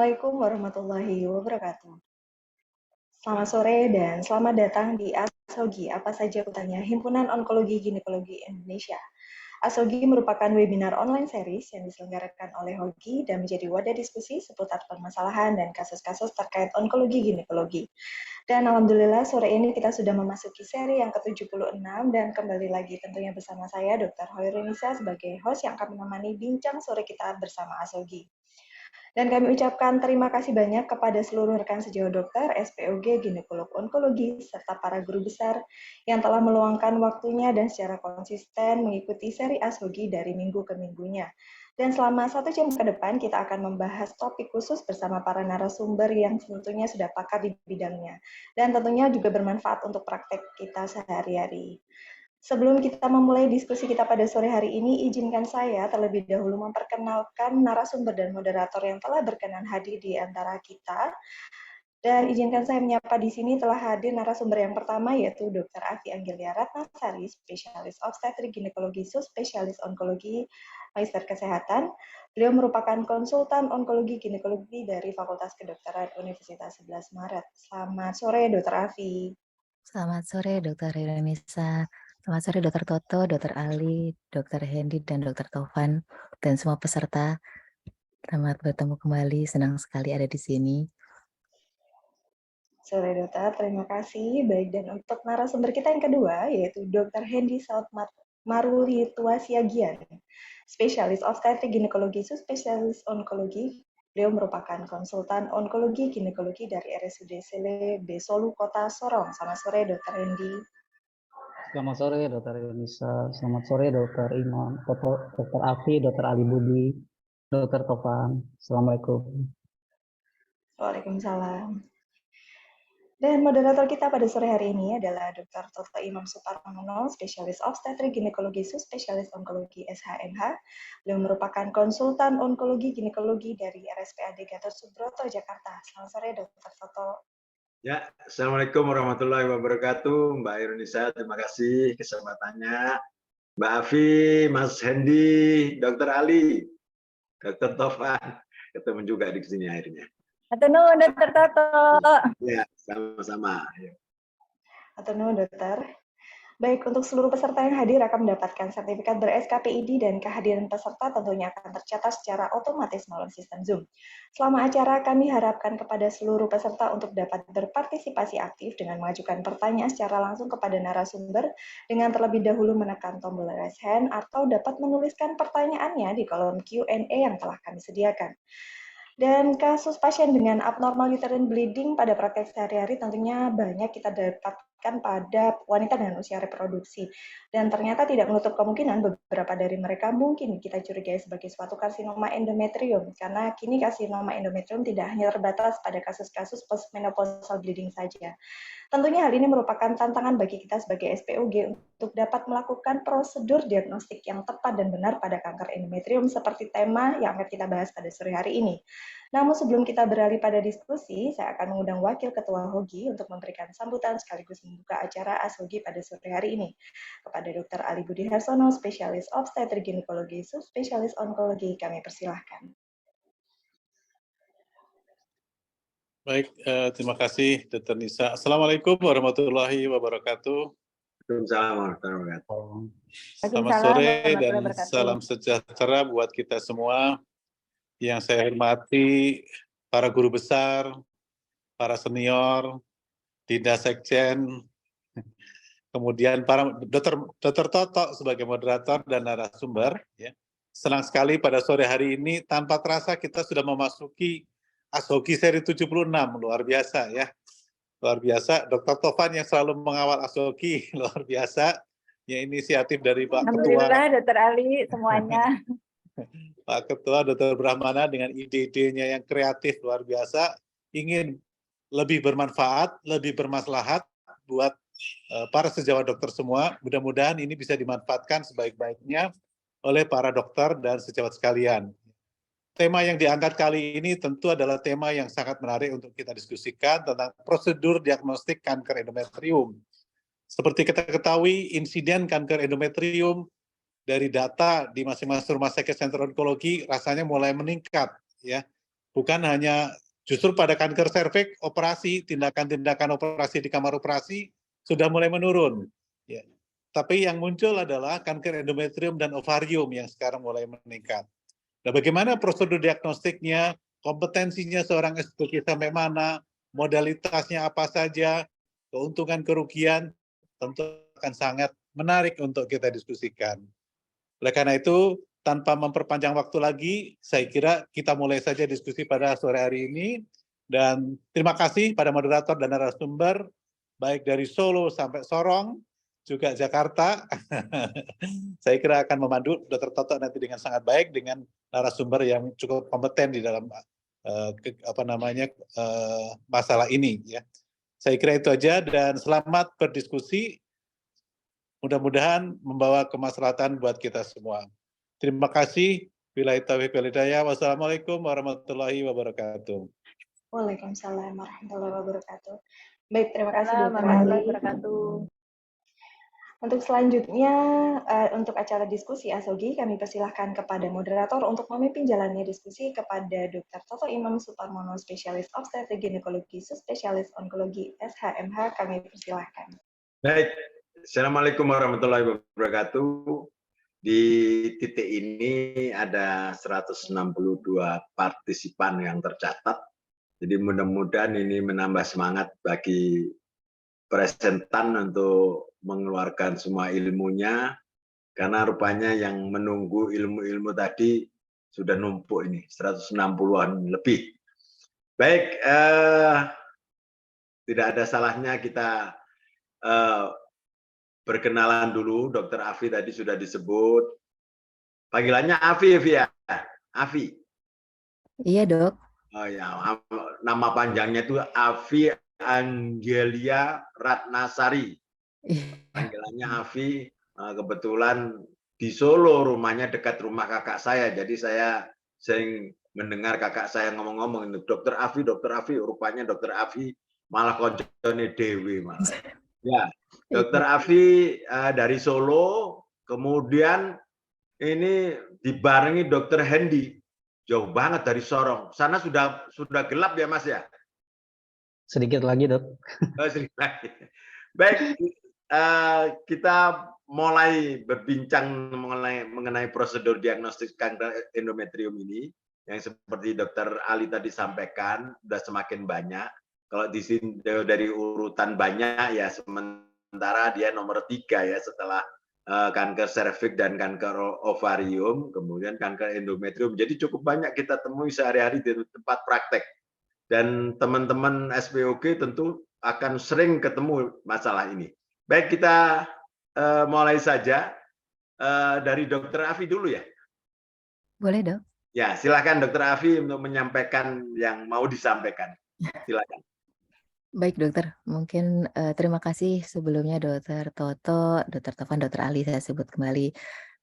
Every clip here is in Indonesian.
Assalamualaikum warahmatullahi wabarakatuh. Selamat sore dan selamat datang di ASOGI, apa saja aku tanya, Himpunan Onkologi Ginekologi Indonesia. ASOGI merupakan webinar online series yang diselenggarakan oleh HOGI dan menjadi wadah diskusi seputar permasalahan dan kasus-kasus terkait onkologi ginekologi. Dan alhamdulillah sore ini kita sudah memasuki seri yang ke-76 dan kembali lagi tentunya bersama saya Dr. Hoirunisa sebagai host yang akan menemani bincang sore kita bersama ASOGI. Dan kami ucapkan terima kasih banyak kepada seluruh rekan sejawat dokter, SPOG, ginekolog onkologi, serta para guru besar yang telah meluangkan waktunya dan secara konsisten mengikuti seri ASOGI dari minggu ke minggunya. Dan selama 1 jam ke depan kita akan membahas topik khusus bersama para narasumber yang tentunya sudah pakar di bidangnya. Dan tentunya juga bermanfaat untuk praktek kita sehari-hari. Sebelum kita memulai diskusi kita pada sore hari ini, izinkan saya terlebih dahulu memperkenalkan narasumber dan moderator yang telah berkenan hadir di antara kita. Dan izinkan saya menyapa di sini telah hadir narasumber yang pertama yaitu Dr. Afi Anggelia Ratnasari, spesialis obstetrik ginekologi, subspesialis onkologi, magister kesehatan. Beliau merupakan konsultan onkologi ginekologi dari Fakultas Kedokteran Universitas 11 Maret. Selamat sore, Dr. Afi. Selamat sore, Dr. Hoirunisa. Selamat sore, Dr. Toto, Dr. Ali, Dr. Hendy, dan Dr. Taufan, dan semua peserta. Selamat bertemu kembali, senang sekali ada di sini. Sore dokter, terima kasih. Baik, dan untuk narasumber kita yang kedua, yaitu Dr. Hendy Saud Maruli Tuasiagian, spesialis obstetrik ginekologi, subspesialis onkologi. Beliau merupakan konsultan onkologi ginekologi dari RSUD Sele Besolu Kota Sorong. Selamat sore, Dr. Hendy. Selamat sore, Dr. Indonesia. Selamat sore, Dr. Imam, Dr. Afi, Dr. Ali Budi, Dr. Tovan. Assalamualaikum. Waalaikumsalam. Dan moderator kita pada sore hari ini adalah Dr. Toto Imam Suparmono, spesialis obstetrik ginekologi, subspesialis onkologi SHMH. Beliau merupakan konsultan onkologi ginekologi dari RSPAD Gatot Subroto, Jakarta. Selamat sore, Dr. Toto. Ya, Assalamualaikum warahmatullahi wabarakatuh. Mbak Irunisa, terima kasih kesempatannya. Mbak Afi, Mas Hendy, Dr. Ali, Dr. Tovan, ketemu juga di sini akhirnya. Atau Dr. Toto. Ya, sama-sama. Atau dokter. Baik, untuk seluruh peserta yang hadir akan mendapatkan sertifikat ber-SKPID dan kehadiran peserta tentunya akan tercatat secara otomatis melalui sistem Zoom. Selama acara, kami harapkan kepada seluruh peserta untuk dapat berpartisipasi aktif dengan mengajukan pertanyaan secara langsung kepada narasumber dengan terlebih dahulu menekan tombol raise hand atau dapat menuliskan pertanyaannya di kolom Q&A yang telah kami sediakan. Dan kasus pasien dengan abnormal uterine bleeding pada praktek sehari-hari tentunya banyak kita dapatkan pada wanita dengan usia reproduksi. Dan ternyata tidak menutup kemungkinan beberapa dari mereka mungkin kita curigai sebagai suatu karsinoma endometrium. Karena kini karsinoma endometrium tidak hanya terbatas pada kasus-kasus postmenopausal bleeding saja. Tentunya hal ini merupakan tantangan bagi kita sebagai SPOG untuk dapat melakukan prosedur diagnostik yang tepat dan benar pada kanker endometrium seperti tema yang akan kita bahas pada sore hari ini. Namun sebelum kita beralih pada diskusi, saya akan mengundang Wakil Ketua HOGI untuk memberikan sambutan sekaligus membuka acara ASHOGI pada sore hari ini. Kepada Dr. Ali Budi Harsono, spesialis obstetrik ginekologi, subspesialis onkologi, kami persilahkan. Baik, terima kasih Dr. Nisa. Assalamualaikum warahmatullahi wabarakatuh. Waalaikumsalam warahmatullahi wabarakatuh. Selamat sore dan salam sejahtera buat kita semua. Yang saya hormati para guru besar, para senior, Dinda Sekjen, kemudian para Dr. Toto sebagai moderator dan narasumber. Ya. Senang sekali pada sore hari ini tanpa terasa kita sudah memasuki ASHOGI seri 76, luar biasa ya. Luar biasa, Dr. Tovan yang selalu mengawal ASHOGI, luar biasa. Ya, inisiatif dari Pak Ketua. Alhamdulillah, Dr. Ali, semuanya. Pak Ketua Dr. Brahmana dengan ide-idenya yang kreatif luar biasa, ingin lebih bermanfaat, lebih bermaslahat buat para sejawat dokter semua. Mudah-mudahan ini bisa dimanfaatkan sebaik-baiknya oleh para dokter dan sejawat sekalian. Tema yang diangkat kali ini tentu adalah tema yang sangat menarik untuk kita diskusikan tentang prosedur diagnostik kanker endometrium. Seperti kita ketahui, insiden kanker endometrium dari data di masing-masing rumah sakit sentra onkologi rasanya mulai meningkat ya. bukan hanya justru pada kanker serviks operasi, tindakan-tindakan operasi di kamar operasi sudah mulai menurun. Ya. Tapi yang muncul adalah kanker endometrium dan ovarium yang sekarang mulai meningkat. Nah, bagaimana prosedur diagnostiknya, kompetensinya seorang SPOK sampai mana, modalitasnya apa saja, keuntungan kerugian, tentu akan sangat menarik untuk kita diskusikan. Oleh karena itu, tanpa memperpanjang waktu lagi, saya kira kita mulai saja diskusi pada sore hari ini. Dan terima kasih pada moderator dan narasumber, baik dari Solo sampai Sorong, juga Jakarta. Saya kira akan memandu Dr. Toto nanti dengan sangat baik dengan narasumber yang cukup kompeten di dalam masalah ini. Ya. Saya kira itu aja dan selamat berdiskusi. Mudah-mudahan membawa kemaslahatan buat kita semua. Terima kasih. Billahi taufiq wal hidayah. Wassalamualaikum warahmatullahi wabarakatuh. Waalaikumsalam warahmatullahi wabarakatuh. Baik, terima kasih Dr. Warahmatullahi Ali. wabarakatuh. Untuk selanjutnya, untuk acara diskusi ASOGI, kami persilahkan kepada moderator untuk memimpin jalannya diskusi kepada Dr. Toto Imam Suparmono, Spesialis Obstetrik Ginekologi, Subspesialis Onkologi, SHMH, kami persilahkan. Baik, Assalamualaikum warahmatullahi wabarakatuh. Di titik ini ada 162 partisipan yang tercatat. Jadi mudah-mudahan ini menambah semangat bagi presentan untuk mengeluarkan semua ilmunya, karena rupanya yang menunggu ilmu-ilmu tadi sudah numpuk ini, 160-an lebih. Baik, tidak ada salahnya kita berkenalan dulu. Dr. Afi tadi sudah disebut. Panggilannya Afi, ya? Afi. Iya, Dok. Oh ya, nama panjangnya itu Afi Angelia Ratnasari. Panggilannya Afi. Kebetulan di Solo, rumahnya dekat rumah kakak saya. Jadi saya sering mendengar kakak saya ngomong-ngomong, Dokter Afi, rupanya Dokter Afi malah koncone Dewi malah. Ya, Dokter Afi dari Solo, kemudian ini dibarengi Dokter Hendi, jauh banget dari Sorong. Sana sudah gelap ya Mas ya? Sedikit lagi, Dok. Oh, sedikit lagi. Baik, kita mulai berbincang mengenai prosedur diagnostik kanker endometrium ini, yang seperti Dokter Ali tadi sampaikan, sudah semakin banyak. Kalau di sini dari urutan banyak ya, sementara dia nomor 3 ya, setelah kanker serviks dan kanker ovarium, kemudian kanker endometrium. Jadi cukup banyak kita temui sehari-hari di tempat praktek. Dan teman-teman SPOG tentu akan sering ketemu masalah ini. Baik, kita mulai saja dari Dokter Afi dulu ya. Boleh, Dok. Ya, silakan Dokter Afi untuk menyampaikan yang mau disampaikan. Silakan. Baik, Dokter. Mungkin terima kasih sebelumnya Dokter Toto, Dokter Tovan, Dokter Ali, saya sebut kembali.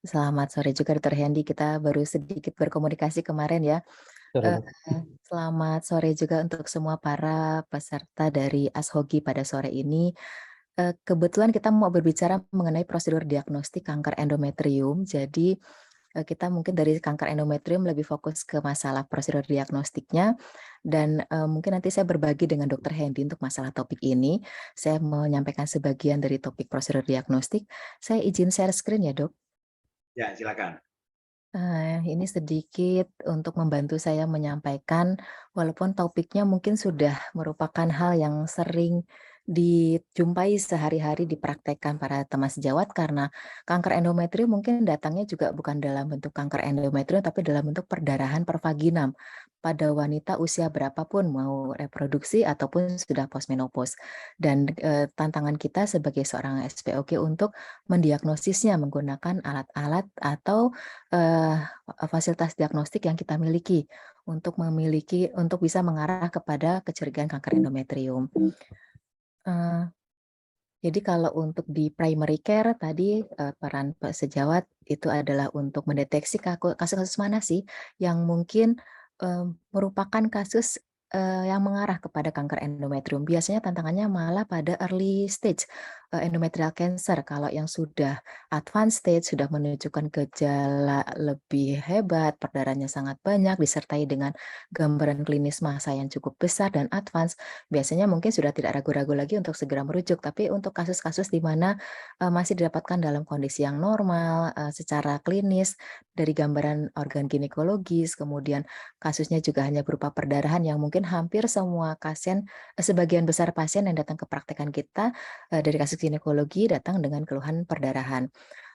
Selamat sore juga Dokter Hendi, kita baru sedikit berkomunikasi kemarin ya. Selamat sore juga untuk semua para peserta dari ASHOGI pada sore ini. Kebetulan kita mau berbicara mengenai prosedur diagnostik kanker endometrium. Jadi kita mungkin dari kanker endometrium lebih fokus ke masalah prosedur diagnostiknya, dan mungkin nanti saya berbagi dengan Dr. Hendi untuk masalah topik ini. Saya menyampaikan sebagian dari topik prosedur diagnostik. Saya izin share screen ya, Dok. Ya, silakan. Ini sedikit untuk membantu saya menyampaikan, walaupun topiknya mungkin sudah merupakan hal yang sering dijumpai sehari-hari dipraktekkan para teman sejawat, karena kanker endometrium mungkin datangnya juga bukan dalam bentuk kanker endometrium, tapi dalam bentuk perdarahan pervaginam pada wanita usia berapapun, mau reproduksi ataupun sudah postmenopause. Dan tantangan kita sebagai seorang SPOG untuk mendiagnosisnya menggunakan alat-alat atau fasilitas diagnostik yang kita miliki untuk bisa mengarah kepada kecurigaan kanker endometrium. Jadi kalau untuk di primary care tadi peran sejawat itu adalah untuk mendeteksi kasus-kasus mana sih yang mungkin merupakan kasus yang mengarah kepada kanker endometrium. Biasanya tantangannya malah pada early stage endometrial cancer. Kalau yang sudah advanced stage, sudah menunjukkan gejala lebih hebat, perdarahannya sangat banyak, disertai dengan gambaran klinis massa yang cukup besar dan advance, biasanya mungkin sudah tidak ragu-ragu lagi untuk segera merujuk. Tapi untuk kasus-kasus di mana masih didapatkan dalam kondisi yang normal, secara klinis, dari gambaran organ ginekologis, kemudian kasusnya juga hanya berupa perdarahan yang mungkin hampir semua pasien, sebagian besar pasien yang datang ke praktekan kita dari kasus ginekologi datang dengan keluhan perdarahan.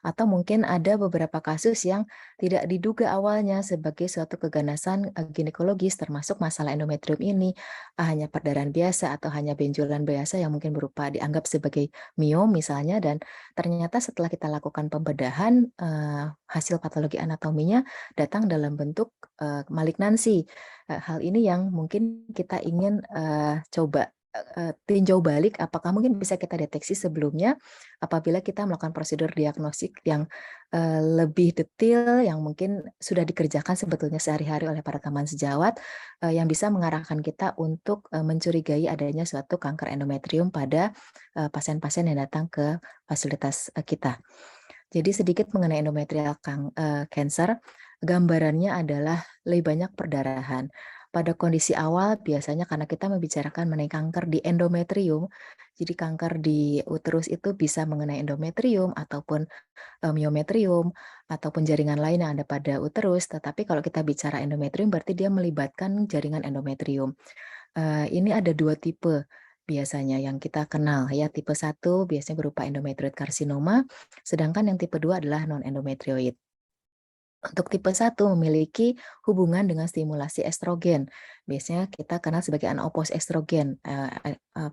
Atau mungkin ada beberapa kasus yang tidak diduga awalnya sebagai suatu keganasan ginekologis, termasuk masalah endometrium ini hanya perdarahan biasa atau hanya benjolan biasa yang mungkin berupa dianggap sebagai miom misalnya, dan ternyata setelah kita lakukan pembedahan hasil patologi anatominya datang dalam bentuk malignansi. Hal ini yang mungkin kita ingin coba tinjau balik, apakah mungkin bisa kita deteksi sebelumnya apabila kita melakukan prosedur diagnostik yang lebih detail, yang mungkin sudah dikerjakan sebetulnya sehari-hari oleh para teman sejawat, yang bisa mengarahkan kita untuk mencurigai adanya suatu kanker endometrium pada pasien-pasien yang datang ke fasilitas kita. Jadi sedikit mengenai endometrial cancer, gambarannya adalah lebih banyak perdarahan. Pada kondisi awal biasanya karena kita membicarakan mengenai kanker di endometrium, jadi kanker di uterus itu bisa mengenai endometrium ataupun miometrium ataupun jaringan lain yang ada pada uterus. Tetapi kalau kita bicara endometrium berarti dia melibatkan jaringan endometrium. Ini ada 2 tipe biasanya yang kita kenal ya. Tipe 1 biasanya berupa endometrioid karsinoma, sedangkan yang tipe 2 adalah non-endometrioid. Untuk tipe 1 memiliki hubungan dengan stimulasi estrogen. Biasanya kita kenal sebagai anopos estrogen,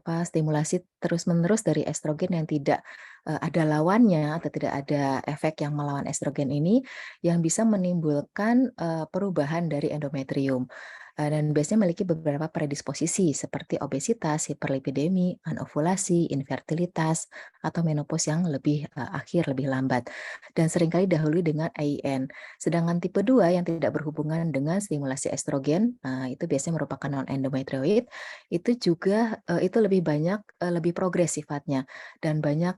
stimulasi terus-menerus dari estrogen yang tidak ada lawannya atau tidak ada efek yang melawan estrogen ini yang bisa menimbulkan perubahan dari endometrium. Dan biasanya memiliki beberapa predisposisi seperti obesitas, hiperlipidemi, anovulasi, infertilitas, atau menopause yang lebih akhir, lebih lambat. Dan seringkali dahului dengan AIN. Sedangkan tipe 2 yang tidak berhubungan dengan stimulasi estrogen, itu biasanya merupakan non-endometrioid, itu juga itu lebih banyak, lebih progres sifatnya, dan banyak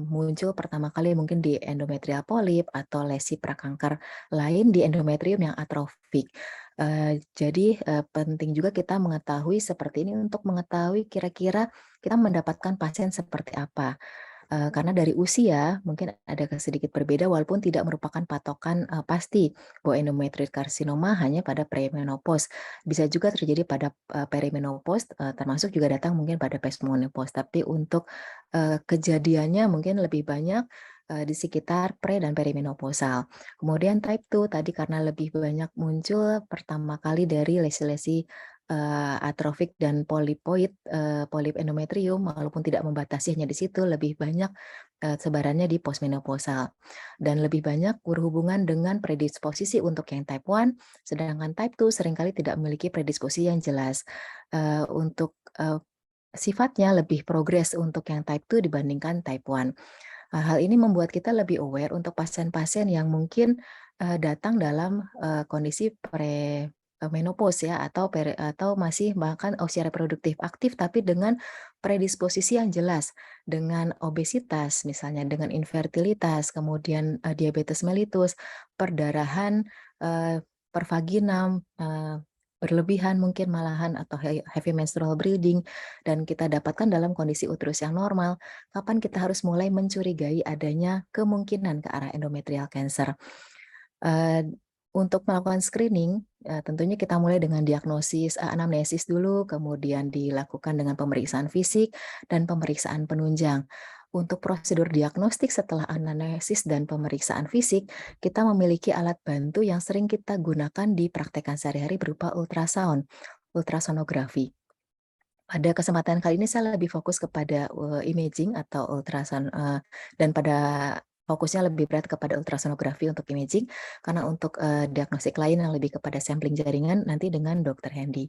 muncul pertama kali mungkin di endometrial polip atau lesi prakanker lain di endometrium yang atrofik. Jadi penting juga kita mengetahui seperti ini untuk mengetahui kira-kira kita mendapatkan pasien seperti apa. Karena dari usia mungkin ada sedikit berbeda walaupun tidak merupakan patokan pasti bahwa endometrioid karsinoma hanya pada premenopause. Bisa juga terjadi pada perimenopause, termasuk juga datang mungkin pada postmenopause. Tapi untuk kejadiannya mungkin lebih banyak di sekitar pre dan perimenopausal. Kemudian type 2 tadi karena lebih banyak muncul pertama kali dari lesi-lesi atrofik dan polipoid, polip endometrium, walaupun tidak membatasi hanya di situ, lebih banyak sebarannya di postmenopausal. Dan lebih banyak berhubungan dengan predisposisi untuk yang type 1, sedangkan type 2 seringkali tidak memiliki predisposisi yang jelas. Untuk sifatnya lebih progres untuk yang type 2 dibandingkan type 1. Hal ini membuat kita lebih aware untuk pasien-pasien yang mungkin datang dalam kondisi menopause ya atau masih bahkan usia reproduktif aktif tapi dengan predisposisi yang jelas, dengan obesitas misalnya, dengan infertilitas, kemudian diabetes mellitus, perdarahan pervaginam berlebihan mungkin malahan atau heavy menstrual bleeding, dan kita dapatkan dalam kondisi uterus yang normal. Kapan kita harus mulai mencurigai adanya kemungkinan ke arah endometrial cancer? Untuk melakukan screening, tentunya kita mulai dengan diagnosis anamnesis dulu, kemudian dilakukan dengan pemeriksaan fisik dan pemeriksaan penunjang. Untuk prosedur diagnostik setelah anamnesis dan pemeriksaan fisik, kita memiliki alat bantu yang sering kita gunakan di praktekan sehari-hari berupa ultrasound, ultrasonografi. Pada kesempatan kali ini saya lebih fokus kepada imaging atau ultrasound dan pada fokusnya lebih berat kepada ultrasonografi untuk imaging, karena untuk diagnostik lain yang lebih kepada sampling jaringan nanti dengan Dr. Hendy.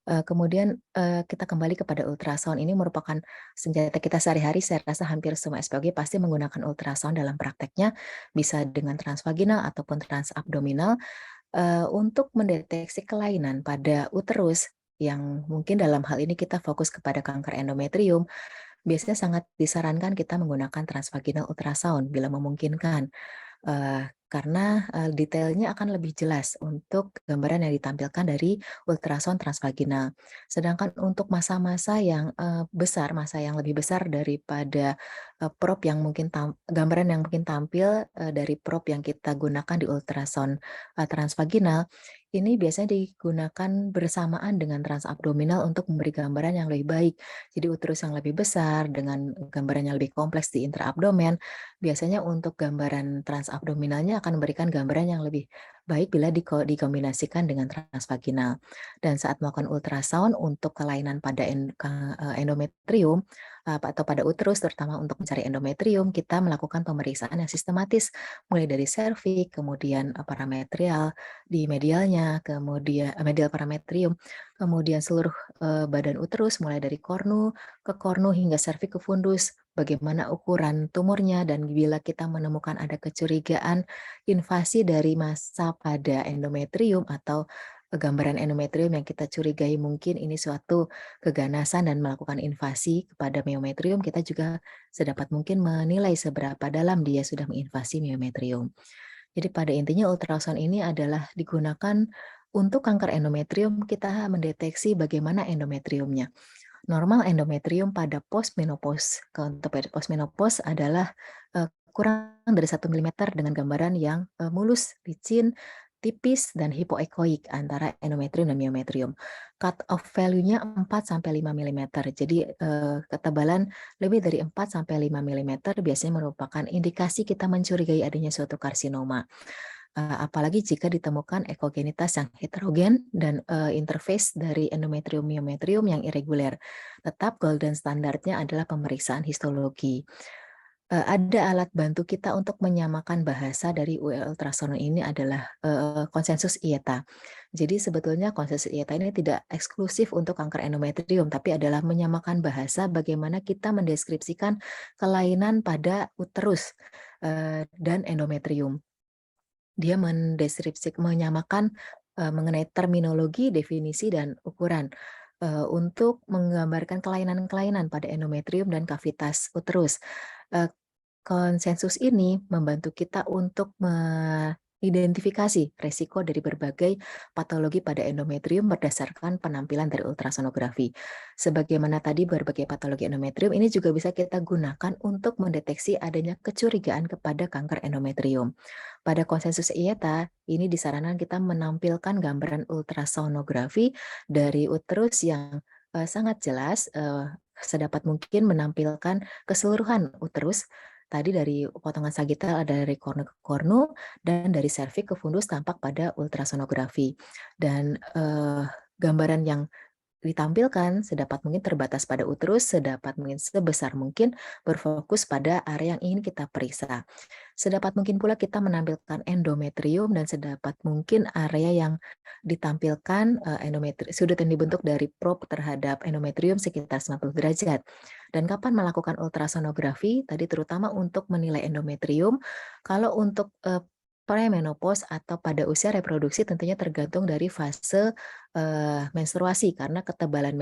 Kemudian kita kembali kepada ultrasound. Ini merupakan senjata kita sehari-hari. Saya rasa hampir semua SPOG pasti menggunakan ultrasound dalam prakteknya, bisa dengan transvaginal ataupun transabdominal untuk mendeteksi kelainan pada uterus yang mungkin dalam hal ini kita fokus kepada kanker endometrium. biasanya sangat disarankan kita menggunakan transvaginal ultrasound bila memungkinkan. Karena detailnya akan lebih jelas untuk gambaran yang ditampilkan dari ultrasound transvaginal. Sedangkan untuk masa-masa yang besar, masa yang lebih besar daripada probe yang mungkin gambaran yang mungkin tampil dari probe yang kita gunakan di ultrasound transvaginal, ini biasanya digunakan bersamaan dengan transabdominal untuk memberi gambaran yang lebih baik. Jadi uterus yang lebih besar dengan gambaran yang lebih kompleks di intraabdomen, biasanya untuk gambaran transabdominalnya akan memberikan gambaran yang lebih baik bila dikombinasikan dengan transvaginal. Dan saat melakukan ultrasound untuk kelainan pada endometrium atau pada uterus, terutama untuk mencari endometrium, kita melakukan pemeriksaan yang sistematis, mulai dari serviks, kemudian parametrial di medialnya, kemudian medial parametrium, kemudian seluruh badan uterus, mulai dari kornu ke kornu hingga serviks ke fundus, bagaimana ukuran tumornya, dan bila kita menemukan ada kecurigaan invasi dari massa pada endometrium atau gambaran endometrium yang kita curigai mungkin ini suatu keganasan dan melakukan invasi kepada miometrium, kita juga sedapat mungkin menilai seberapa dalam dia sudah menginvasi miometrium. Jadi pada intinya ultrasound ini adalah digunakan untuk kanker endometrium, kita mendeteksi bagaimana endometriumnya. Normal endometrium pada postmenopause. Untuk postmenopause adalah kurang dari 1 milimeter dengan gambaran yang mulus, licin, tipis, dan hipoekoik antara endometrium dan miometrium. Cut off value-nya 4-5 milimeter. Jadi ketebalan lebih dari 4-5 milimeter biasanya merupakan indikasi kita mencurigai adanya suatu karsinoma. Apalagi jika ditemukan ekogenitas yang heterogen dan interface dari endometrium miometrium yang irregular. Tetap golden standardnya adalah pemeriksaan histologi. Ada alat bantu kita untuk menyamakan bahasa dari ultrasound ini adalah konsensus IETA. Jadi sebetulnya konsensus IETA ini tidak eksklusif untuk kanker endometrium, tapi adalah menyamakan bahasa bagaimana kita mendeskripsikan kelainan pada uterus dan endometrium. Dia menyamakan mengenai terminologi, definisi, dan ukuran untuk menggambarkan kelainan-kelainan pada endometrium dan kavitas uterus. Konsensus ini membantu kita untuk mengidentifikasi resiko dari berbagai patologi pada endometrium berdasarkan penampilan dari ultrasonografi. Sebagaimana tadi berbagai patologi endometrium, ini juga bisa kita gunakan untuk mendeteksi adanya kecurigaan kepada kanker endometrium. Pada konsensus IETA, ini disarankan kita menampilkan gambaran ultrasonografi dari uterus yang sangat jelas, sedapat mungkin menampilkan keseluruhan uterus. Tadi dari potongan sagital ada dari kornu ke kornu, dan dari serviks ke fundus tampak pada ultrasonografi. Dan gambaran yang ditampilkan sedapat mungkin terbatas pada uterus, sedapat mungkin sebesar mungkin berfokus pada area yang ingin kita periksa. Sedapat mungkin pula kita menampilkan endometrium dan sedapat mungkin area yang ditampilkan sudut yang dibentuk dari probe terhadap endometrium sekitar 90 derajat. Dan kapan melakukan ultrasonografi? Tadi terutama untuk menilai endometrium. Kalau untuk premenopause atau pada usia reproduksi tentunya tergantung dari fase menstruasi, karena ketebalan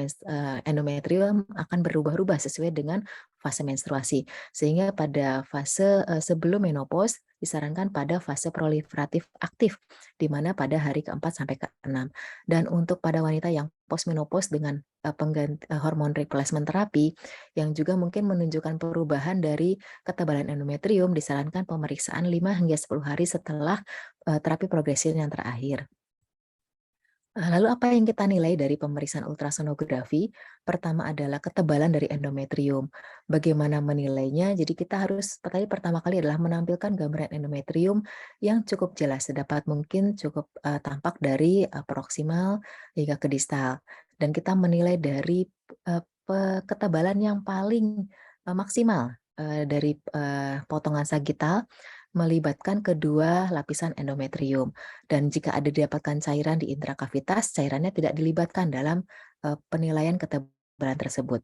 endometrium akan berubah-ubah sesuai dengan fase menstruasi. Sehingga pada fase sebelum menopause disarankan pada fase proliferatif aktif, di mana pada hari keempat sampai ke-6. Dan untuk pada wanita yang postmenopause dengan pengganti hormon replacement terapi yang juga mungkin menunjukkan perubahan dari ketebalan endometrium, disarankan pemeriksaan 5 hingga 10 hari setelah terapi progresif yang terakhir. Lalu apa yang kita nilai dari pemeriksaan ultrasonografi? Pertama adalah ketebalan dari endometrium. Bagaimana menilainya? Jadi kita harus tadi pertama kali adalah menampilkan gambaran endometrium yang cukup jelas, sedapat mungkin cukup tampak dari proksimal hingga ke distal. Dan kita menilai dari ketebalan yang paling maksimal dari potongan sagital melibatkan kedua lapisan endometrium. Dan jika ada didapatkan cairan di intrakavitas, cairannya tidak dilibatkan dalam penilaian ketebalan tersebut.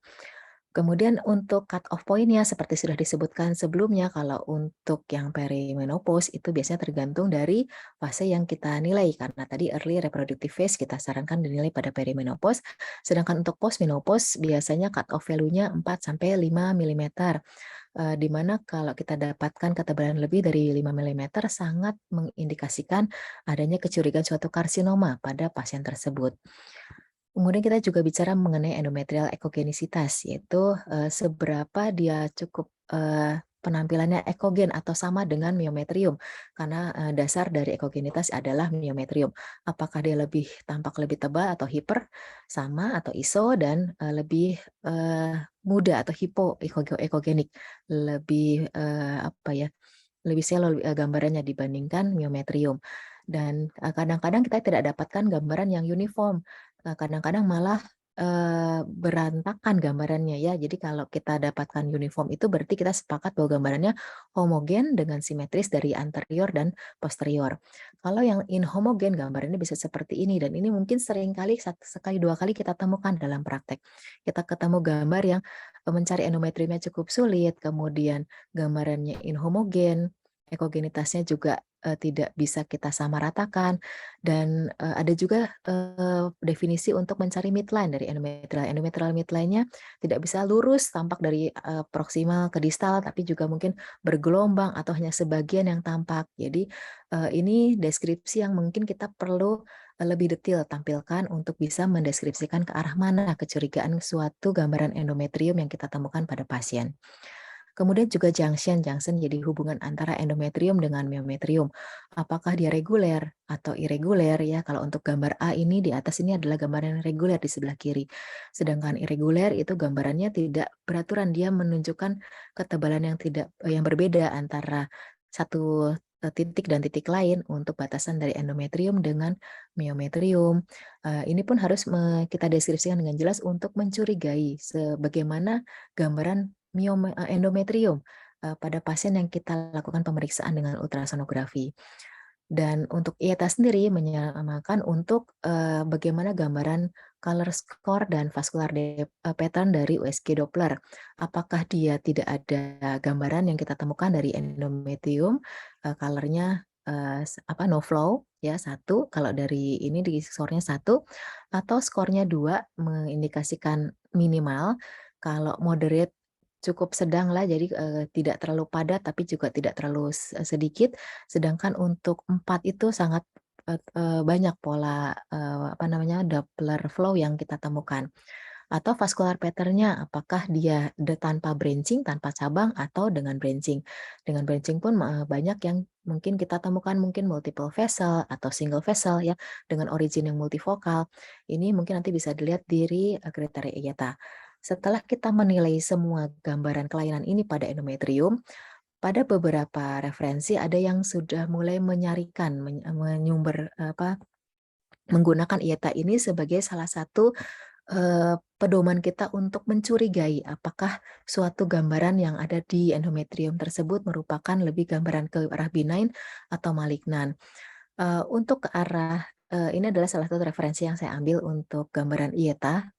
Kemudian untuk cut off point-nya seperti sudah disebutkan sebelumnya, kalau untuk yang perimenopause itu biasanya tergantung dari fase yang kita nilai, karena tadi early reproductive phase kita sarankan dinilai pada perimenopause, sedangkan untuk postmenopause biasanya cut off value-nya 4 sampai 5 mm. Di mana kalau kita dapatkan ketebalan lebih dari 5 mm sangat mengindikasikan adanya kecurigaan suatu karsinoma pada pasien tersebut. Kemudian kita juga bicara mengenai endometrial ekogenisitas, yaitu seberapa dia cukup penampilannya ekogen atau sama dengan miometrium, karena dasar dari ekogenitas adalah miometrium. Apakah dia tampak lebih tebal atau hiper, sama atau iso, dan lebih muda atau ekogenik, lebih lebih shallow gambarannya dibandingkan miometrium. Dan kadang-kadang kita tidak dapatkan gambaran yang uniform. Kadang-kadang malah berantakan gambarannya ya. Jadi kalau kita dapatkan uniform itu berarti kita sepakat bahwa gambarannya homogen dengan simetris dari anterior dan posterior. Kalau yang inhomogen gambarannya bisa seperti ini, dan ini mungkin sekali dua kali kita temukan dalam praktek. Kita ketemu gambar yang mencari endometriumnya cukup sulit, kemudian gambarannya inhomogen, ekogenitasnya juga tidak bisa kita samaratakan, dan ada juga definisi untuk mencari midline dari endometrial. Endometrial midline-nya tidak bisa lurus tampak dari proksimal ke distal, tapi juga mungkin bergelombang atau hanya sebagian yang tampak. Jadi ini deskripsi yang mungkin kita perlu lebih detail tampilkan untuk bisa mendeskripsikan ke arah mana kecurigaan suatu gambaran endometrium yang kita temukan pada pasien. Kemudian juga junction jadi hubungan antara endometrium dengan miometrium. Apakah dia reguler atau irreguler ya? Kalau untuk gambar A ini di atas ini adalah gambaran reguler di sebelah kiri. Sedangkan irreguler itu gambarannya tidak beraturan, dia menunjukkan ketebalan yang berbeda antara satu titik dan titik lain untuk batasan dari endometrium dengan miometrium. Ini pun harus kita deskripsikan dengan jelas untuk mencurigai sebagaimana gambaran endometrium pada pasien yang kita lakukan pemeriksaan dengan ultrasonografi. Dan untuk IETA sendiri menyamakan untuk bagaimana gambaran color score dan vascular pattern dari USG Doppler. Apakah dia tidak ada gambaran yang kita temukan dari endometrium, colornya no flow ya 1, kalau dari ini di skornya 1, atau skornya 2 mengindikasikan minimal, kalau moderate cukup sedang lah, jadi tidak terlalu padat tapi juga tidak terlalu sedikit, sedangkan untuk 4 itu sangat banyak pola Doppler flow yang kita temukan. Atau vascular pattern-nya, apakah dia tanpa branching, tanpa cabang, atau dengan branching. Dengan branching pun banyak yang mungkin kita temukan, mungkin multiple vessel atau single vessel ya, dengan origin yang multivokal. Ini mungkin nanti bisa dilihat dari kriteria IETA. Setelah kita menilai semua gambaran kelainan ini pada endometrium, pada beberapa referensi ada yang sudah mulai menyarikan, menggunakan IETA ini sebagai salah satu pedoman kita untuk mencurigai apakah suatu gambaran yang ada di endometrium tersebut merupakan lebih gambaran ke arah benign atau malignan. Untuk ke arah ini adalah salah satu referensi yang saya ambil untuk gambaran IETA.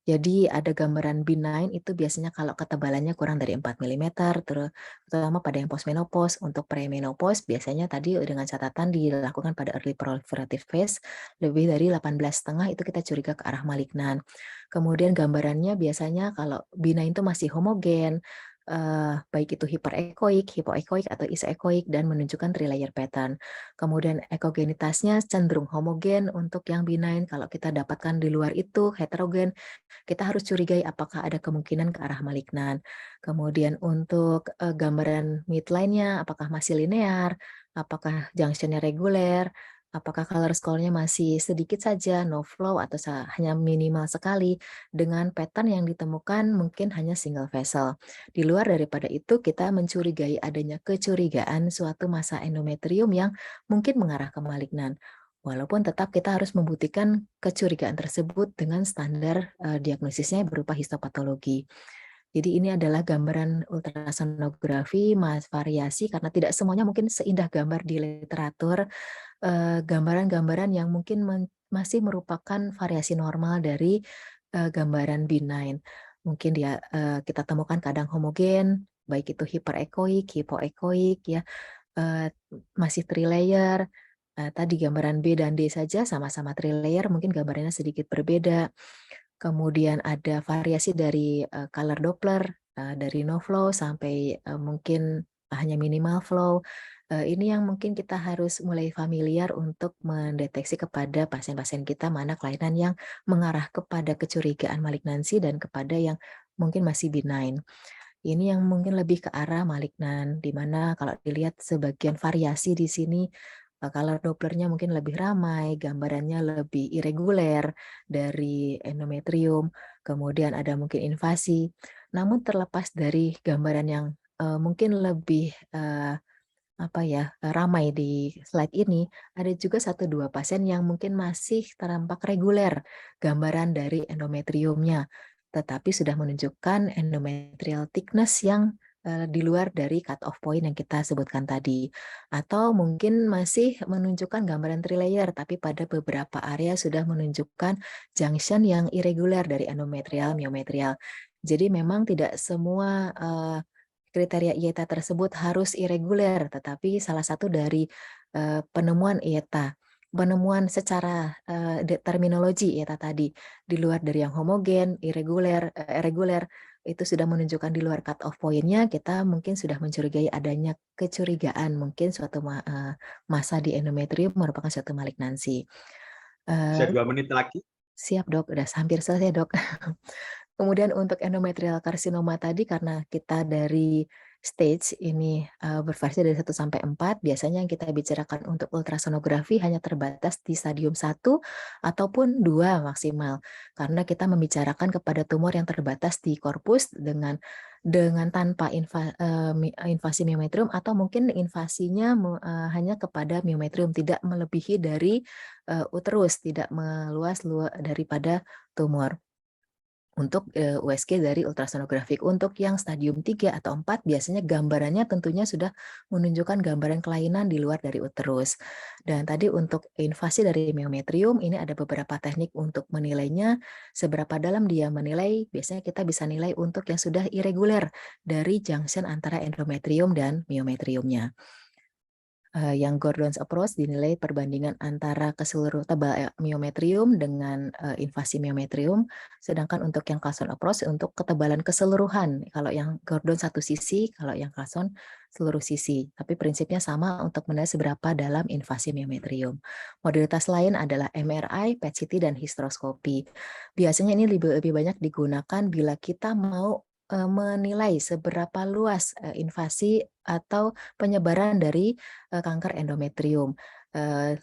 Jadi ada gambaran benign itu biasanya kalau ketebalannya kurang dari 4 mm, terutama pada yang postmenopause. Untuk premenopause biasanya tadi dengan catatan dilakukan pada early proliferative phase, lebih dari 18,5 itu kita curiga ke arah malignan. Kemudian gambarannya biasanya kalau benign itu masih homogen, baik itu hiperekoik, hipoekoik, atau isoekoik, dan menunjukkan trilayer pattern. Kemudian ekogenitasnya cenderung homogen untuk yang benign. Kalau kita dapatkan di luar itu heterogen, kita harus curigai apakah ada kemungkinan ke arah malignan. Kemudian untuk gambaran midline-nya, apakah masih linear, apakah junction-nya reguler, apakah color score-nya masih sedikit saja, no flow, atau hanya minimal sekali, dengan pattern yang ditemukan mungkin hanya single vessel. Di luar daripada itu, kita mencurigai adanya kecurigaan suatu massa endometrium yang mungkin mengarah ke malignan. Walaupun tetap kita harus membuktikan kecurigaan tersebut dengan standar diagnosisnya berupa histopatologi. Jadi ini adalah gambaran ultrasonografi, variasi, karena tidak semuanya mungkin seindah gambar di literatur, gambaran-gambaran yang mungkin masih merupakan variasi normal dari gambaran benign. mungkin dia kita temukan kadang homogen, baik itu hiperekoik, hipoekoik, ya, masih trilayer. Tadi gambaran B dan D saja sama-sama trilayer, mungkin gambarannya sedikit berbeda. Kemudian ada variasi dari color Doppler, dari no flow sampai mungkin hanya minimal flow. Ini yang mungkin kita harus mulai familiar untuk mendeteksi kepada pasien-pasien kita mana kelainan yang mengarah kepada kecurigaan malignansi dan kepada yang mungkin masih benign. Ini yang mungkin lebih ke arah malignan, di mana kalau dilihat sebagian variasi di sini, color Dopplernya mungkin lebih ramai, gambarannya lebih irreguler dari endometrium, kemudian ada mungkin invasi. Namun terlepas dari gambaran yang mungkin lebih ramai di slide ini, ada juga 1-2 pasien yang mungkin masih tampak reguler gambaran dari endometriumnya, tetapi sudah menunjukkan endometrial thickness yang di luar dari cut off point yang kita sebutkan tadi. Atau mungkin masih menunjukkan gambaran trilayer, tapi pada beberapa area sudah menunjukkan junction yang irregular dari endometrial, myometrial. Jadi memang tidak semua kriteria IETA tersebut harus irreguler, tetapi salah satu dari penemuan IETA, penemuan secara terminologi IETA tadi, di luar dari yang homogen, irreguler, reguler, itu sudah menunjukkan di luar cut off point-nya, kita mungkin sudah mencurigai adanya kecurigaan mungkin suatu masa di endometrium merupakan suatu malignansi. Bisa 2 menit lagi. Siap dok, udah hampir selesai dok. Kemudian untuk endometrial karsinoma tadi karena kita dari stage ini bervariasi dari 1 sampai 4, biasanya yang kita bicarakan untuk ultrasonografi hanya terbatas di stadium 1 ataupun 2 maksimal. Karena kita membicarakan kepada tumor yang terbatas di korpus dengan tanpa invasi myometrium atau mungkin invasinya hanya kepada myometrium, tidak melebihi dari uterus, tidak meluas daripada tumor. Untuk USG dari ultrasonografik. Untuk yang stadium 3 atau 4 biasanya gambarannya tentunya sudah menunjukkan gambaran kelainan di luar dari uterus. Dan tadi untuk invasi dari myometrium ini ada beberapa teknik untuk menilainya. Seberapa dalam dia menilai, biasanya kita bisa nilai untuk yang sudah irreguler dari junction antara endometrium dan myometriumnya. Yang Gordon's approach dinilai perbandingan antara keseluruhan tebal myometrium dengan invasi myometrium, sedangkan untuk yang Carlson approach untuk ketebalan keseluruhan. Kalau yang Gordon satu sisi, kalau yang Carlson seluruh sisi. Tapi prinsipnya sama untuk menilai seberapa dalam invasi myometrium. Modalitas lain adalah MRI, PET-CT, dan hysteroscopy. Biasanya ini lebih banyak digunakan bila kita mau menilai seberapa luas invasi atau penyebaran dari kanker endometrium.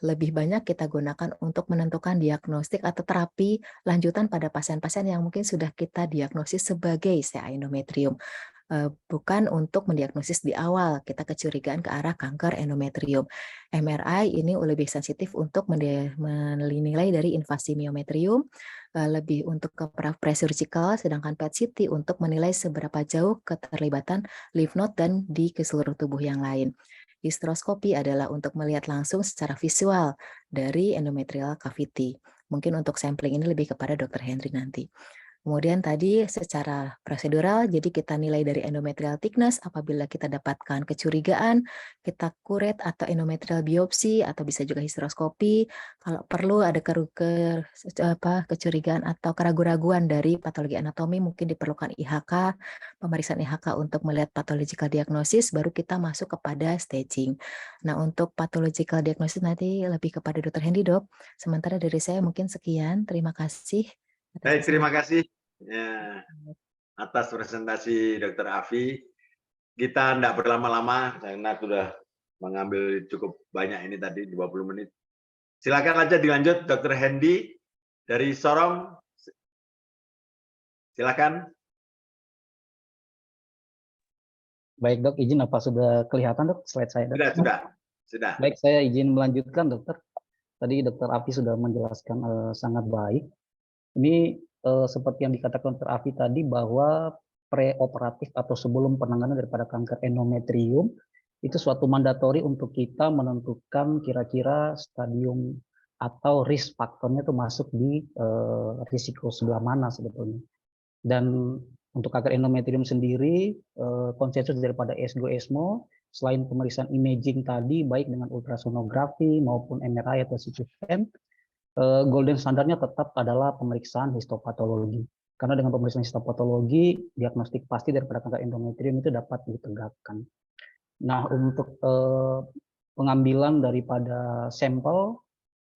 Lebih banyak kita gunakan untuk menentukan diagnostik atau terapi lanjutan pada pasien-pasien yang mungkin sudah kita diagnosis sebagai CA endometrium. Bukan untuk mendiagnosis di awal, kita kecurigaan ke arah kanker endometrium. MRI ini lebih sensitif untuk menilai dari invasi myometrium, lebih untuk ke presurgical, sedangkan PET-CT untuk menilai seberapa jauh keterlibatan lymph node dan di ke seluruh tubuh yang lain. Hysteroscopy adalah untuk melihat langsung secara visual dari endometrial cavity. Mungkin untuk sampling ini lebih kepada Dr. Henry nanti. Kemudian tadi secara prosedural, jadi kita nilai dari endometrial thickness apabila kita dapatkan kecurigaan, kita kuret atau endometrial biopsi atau bisa juga hysteroscopy. Kalau perlu ada kecurigaan atau keraguan-raguan dari patologi anatomi, mungkin diperlukan IHK, pemeriksaan IHK untuk melihat pathological diagnosis, baru kita masuk kepada staging. Nah, untuk pathological diagnosis nanti lebih kepada Dr. Hendy, Dok. Sementara dari saya mungkin sekian. Terima kasih. Baik, terima kasih ya, atas presentasi Dr. Afi. Kita tidak berlama-lama karena sudah mengambil cukup banyak ini tadi 20 menit. Silakan aja dilanjut Dr. Hendy dari Sorong. Silakan. Baik dok, izin apa sudah kelihatan dok slide saya dok? Sudah. Baik, saya izin melanjutkan dokter. Tadi Dr. Afi sudah menjelaskan sangat baik. Ini seperti yang dikatakan Dr. Afi tadi bahwa preoperatif atau sebelum penanganan daripada kanker endometrium itu suatu mandatori untuk kita menentukan kira-kira stadium atau risk faktornya itu masuk di risiko sebelah mana sebetulnya. Dan Untuk kanker endometrium sendiri, konsensus daripada ESGO-ESMO, selain pemeriksaan imaging tadi, baik dengan ultrasonografi maupun MRI atau CT scan, golden standarnya tetap adalah pemeriksaan histopatologi. Karena dengan pemeriksaan histopatologi, diagnostik pasti daripada kanker endometrium itu dapat ditegakkan. Nah, untuk pengambilan daripada sampel,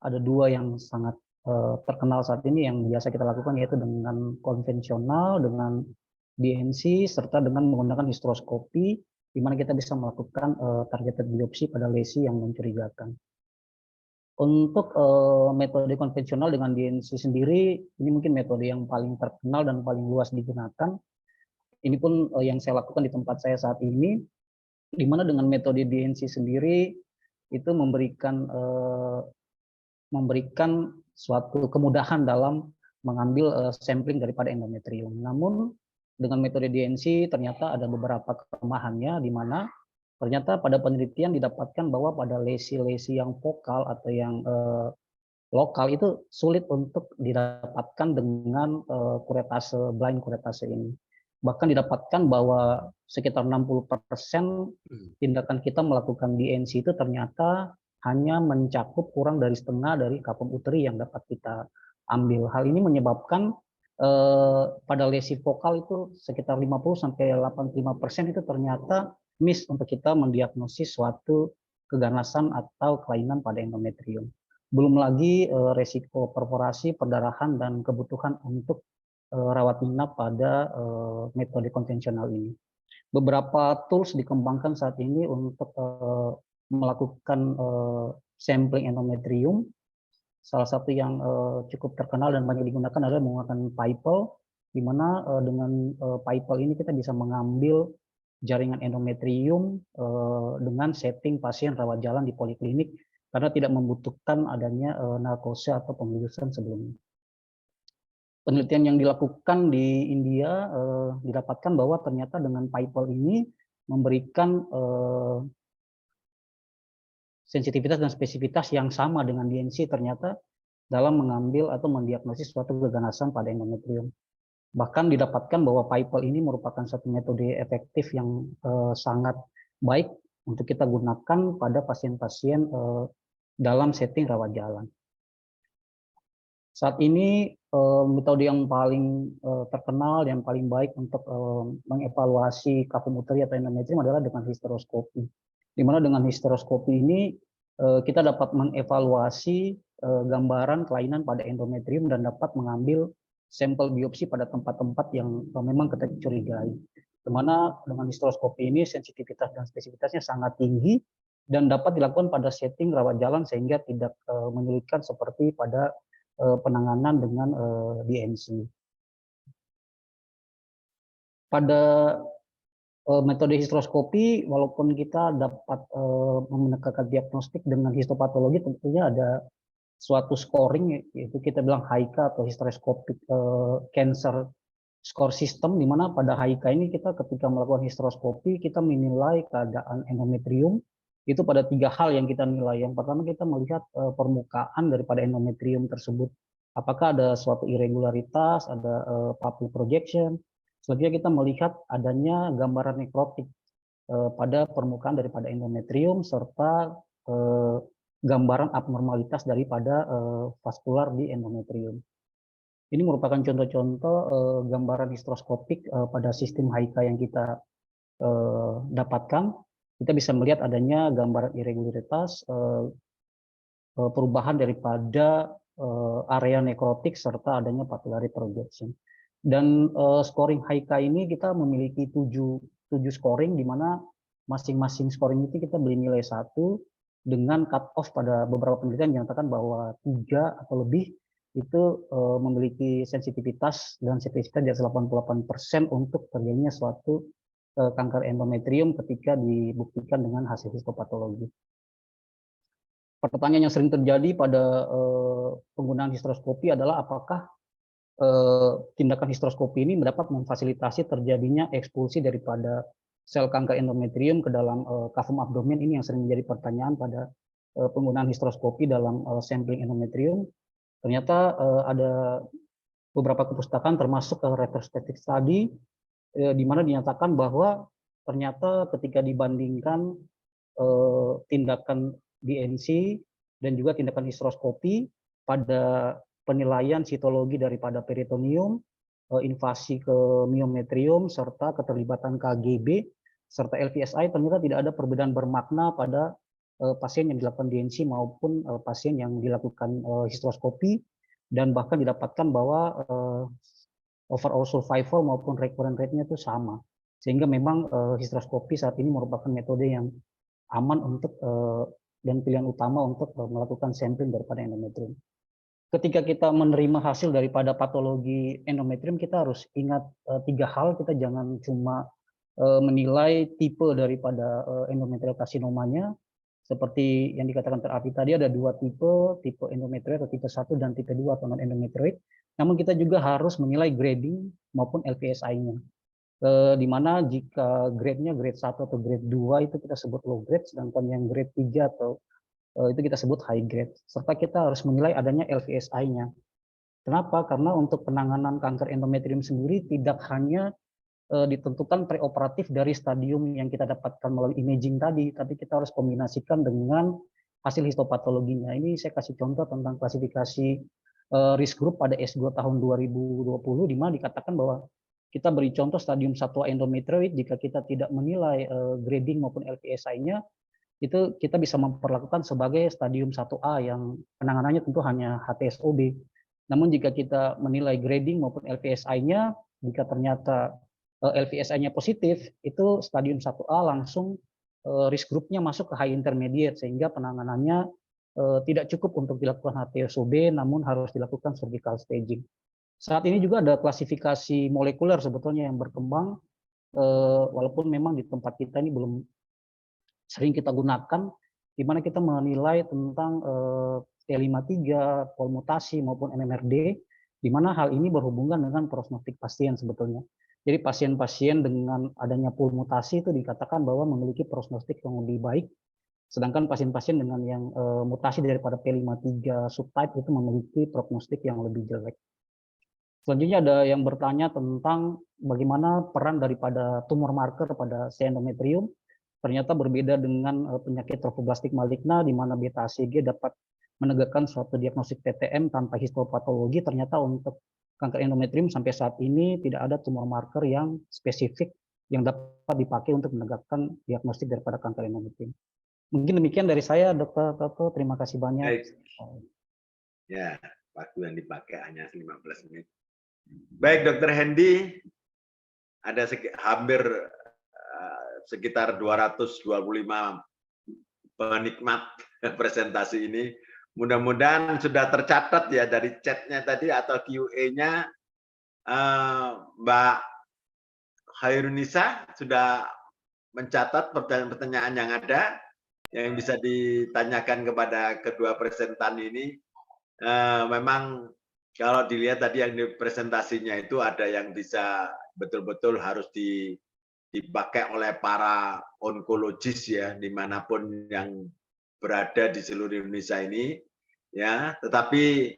ada dua yang sangat terkenal saat ini yang biasa kita lakukan, yaitu dengan konvensional, dengan DNC, serta dengan menggunakan histeroskopi, di mana kita bisa melakukan targeted biopsi pada lesi yang mencurigakan. Untuk metode konvensional dengan DNC sendiri, ini mungkin metode yang paling terkenal dan paling luas digunakan. Ini pun yang saya lakukan di tempat saya saat ini, di mana dengan metode DNC sendiri itu memberikan suatu kemudahan dalam mengambil sampling daripada endometrium. Namun dengan metode DNC ternyata ada beberapa kelemahannya, di mana ternyata pada penelitian didapatkan bahwa pada lesi-lesi yang vokal atau yang lokal itu sulit untuk didapatkan dengan kuretase, blind kuretase ini. Bahkan didapatkan bahwa sekitar 60% tindakan kita melakukan DNC itu ternyata hanya mencakup kurang dari setengah dari kapum uteri yang dapat kita ambil. Hal ini menyebabkan pada lesi vokal itu sekitar 50-85% itu ternyata miss untuk kita mendiagnosis suatu keganasan atau kelainan pada endometrium. Belum lagi resiko perforasi, perdarahan, dan kebutuhan untuk rawat inap pada metode konvensional ini. Beberapa tools dikembangkan saat ini untuk melakukan sampling endometrium. Salah satu yang cukup terkenal dan banyak digunakan adalah menggunakan Pipel, di mana dengan Pipel ini kita bisa mengambil jaringan endometrium dengan setting pasien rawat jalan di poliklinik karena tidak membutuhkan adanya narkosa atau pembiusan sebelumnya. Penelitian yang dilakukan di India didapatkan bahwa ternyata dengan Pipel ini memberikan sensitivitas dan spesifitas yang sama dengan DNC ternyata dalam mengambil atau mendiagnosis suatu keganasan pada endometrium. Bahkan didapatkan bahwa Pipel ini merupakan satu metode efektif yang sangat baik untuk kita gunakan pada pasien-pasien dalam setting rawat jalan. Saat ini metode yang paling terkenal dan paling baik untuk mengevaluasi kapum uteri atau endometrium adalah dengan histeroskopi. Di mana dengan histeroskopi ini kita dapat mengevaluasi gambaran kelainan pada endometrium dan dapat mengambil sampel biopsi pada tempat-tempat yang memang kita curigai. Di mana dengan histeroskopi ini sensitivitas dan spesifitasnya sangat tinggi dan dapat dilakukan pada setting rawat jalan sehingga tidak menyulitkan seperti pada penanganan dengan DNC. Pada metode histeroskopi, walaupun kita dapat menegakkan diagnostik dengan histopatologi, tentunya ada suatu scoring, yaitu kita bilang HICA atau hysteroscopic cancer score system, di mana pada HICA ini kita ketika melakukan histeroskopi, kita menilai keadaan endometrium, itu pada 3 hal yang kita nilai. Yang pertama kita melihat permukaan daripada endometrium tersebut. Apakah ada suatu irregularitas, ada papil projection. Selanjutnya kita melihat adanya gambaran nekrotik pada permukaan daripada endometrium serta gambaran abnormalitas daripada vaskular di endometrium. Ini merupakan contoh-contoh gambaran histeroskopik pada sistem HICA yang kita dapatkan. Kita bisa melihat adanya gambaran irregularitas, perubahan daripada area nekrotik serta adanya papillary projection. Dan scoring HICA ini kita memiliki 7 scoring, di mana masing-masing scoring itu kita beri nilai 1 dengan cut off pada beberapa penelitian yang menyatakan bahwa 3 atau lebih itu memiliki sensitivitas dan spesifitas di atas 88% untuk terjadinya suatu kanker endometrium ketika dibuktikan dengan hasil histopatologi. Pertanyaan yang sering terjadi pada penggunaan histeroskopi adalah apakah tindakan histeroskopi ini dapat memfasilitasi terjadinya ekspulsi daripada sel kanker endometrium ke dalam kavum abdomen. Ini yang sering menjadi pertanyaan pada penggunaan histeroskopi dalam sampling endometrium. Ternyata ada beberapa kepustakaan termasuk retrospective study di mana dinyatakan bahwa ternyata ketika dibandingkan tindakan DNC dan juga tindakan histeroskopi pada penilaian sitologi daripada peritoneum, invasi ke miometrium, serta keterlibatan KGB, serta LVSI, ternyata tidak ada perbedaan bermakna pada pasien yang dilakukan DNC maupun pasien yang dilakukan histeroskopi, dan bahkan didapatkan bahwa overall survival maupun recurrent rate-nya itu sama. Sehingga memang histeroskopi saat ini merupakan metode yang aman untuk dan pilihan utama untuk melakukan sampling daripada endometrium. Ketika kita menerima hasil daripada patologi endometrium, kita harus ingat 3 hal. Kita jangan cuma menilai tipe daripada endometrial karsinomanya, seperti yang dikatakan terapi tadi ada 2 tipe endometrioid atau tipe 1 dan tipe 2 atau non endometrioid. Namun kita juga harus menilai grading maupun LVSI-nya. Di mana jika grade-nya grade 1 atau grade 2 itu kita sebut low grade, sedangkan yang grade 3 atau itu kita sebut high grade. Serta kita harus menilai adanya LVSI-nya. Kenapa? Karena untuk penanganan kanker endometrium sendiri tidak hanya ditentukan preoperatif dari stadium yang kita dapatkan melalui imaging tadi, tapi kita harus kombinasikan dengan hasil histopatologinya. Ini saya kasih contoh tentang klasifikasi risk group pada S2 tahun 2020, di mana dikatakan bahwa kita beri contoh stadium 1A endometrioid, jika kita tidak menilai grading maupun LVSI-nya, itu kita bisa memperlakukan sebagai stadium 1A yang penanganannya tentu hanya HTSOB. Namun jika kita menilai grading maupun LVSI-nya, jika ternyata LVSI-nya positif, itu stadium 1A langsung risk group-nya masuk ke high intermediate, sehingga penanganannya tidak cukup untuk dilakukan HTSOB, namun harus dilakukan surgical staging. Saat ini juga ada klasifikasi molekuler sebetulnya yang berkembang, walaupun memang di tempat kita ini belum sering kita gunakan, di mana kita menilai tentang T53, pol mutasi maupun MMRD, di mana hal ini berhubungan dengan prognostik pasien sebetulnya. Jadi pasien-pasien dengan adanya pol mutasi itu dikatakan bahwa memiliki prognostik yang lebih baik, sedangkan pasien-pasien dengan yang mutasi daripada P53 subtype itu memiliki prognostik yang lebih jelek. Selanjutnya ada yang bertanya tentang bagaimana peran daripada tumor marker pada endometrium. Ternyata berbeda dengan penyakit trophoblastik maligna, di mana beta HCG dapat menegakkan suatu diagnostik TTM tanpa histopatologi. Ternyata untuk kanker endometrium sampai saat ini tidak ada tumor marker yang spesifik yang dapat dipakai untuk menegakkan diagnostik daripada kanker endometrium. Mungkin demikian dari saya, Dr. Toto. Terima kasih banyak. Baik. Ya, waktu yang dipakai hanya 15 menit. Baik, Dr. Hendy, ada hampir sekitar 225 penikmat presentasi ini. Mudah-mudahan sudah tercatat ya dari chatnya tadi atau QA-nya. Mbak Khairunisa sudah mencatat pertanyaan-pertanyaan yang ada yang bisa ditanyakan kepada kedua presentan ini. Memang kalau dilihat tadi yang di presentasinya itu ada yang bisa betul-betul harus dipakai oleh para onkologis ya, dimanapun yang berada di seluruh Indonesia ini, ya. Tetapi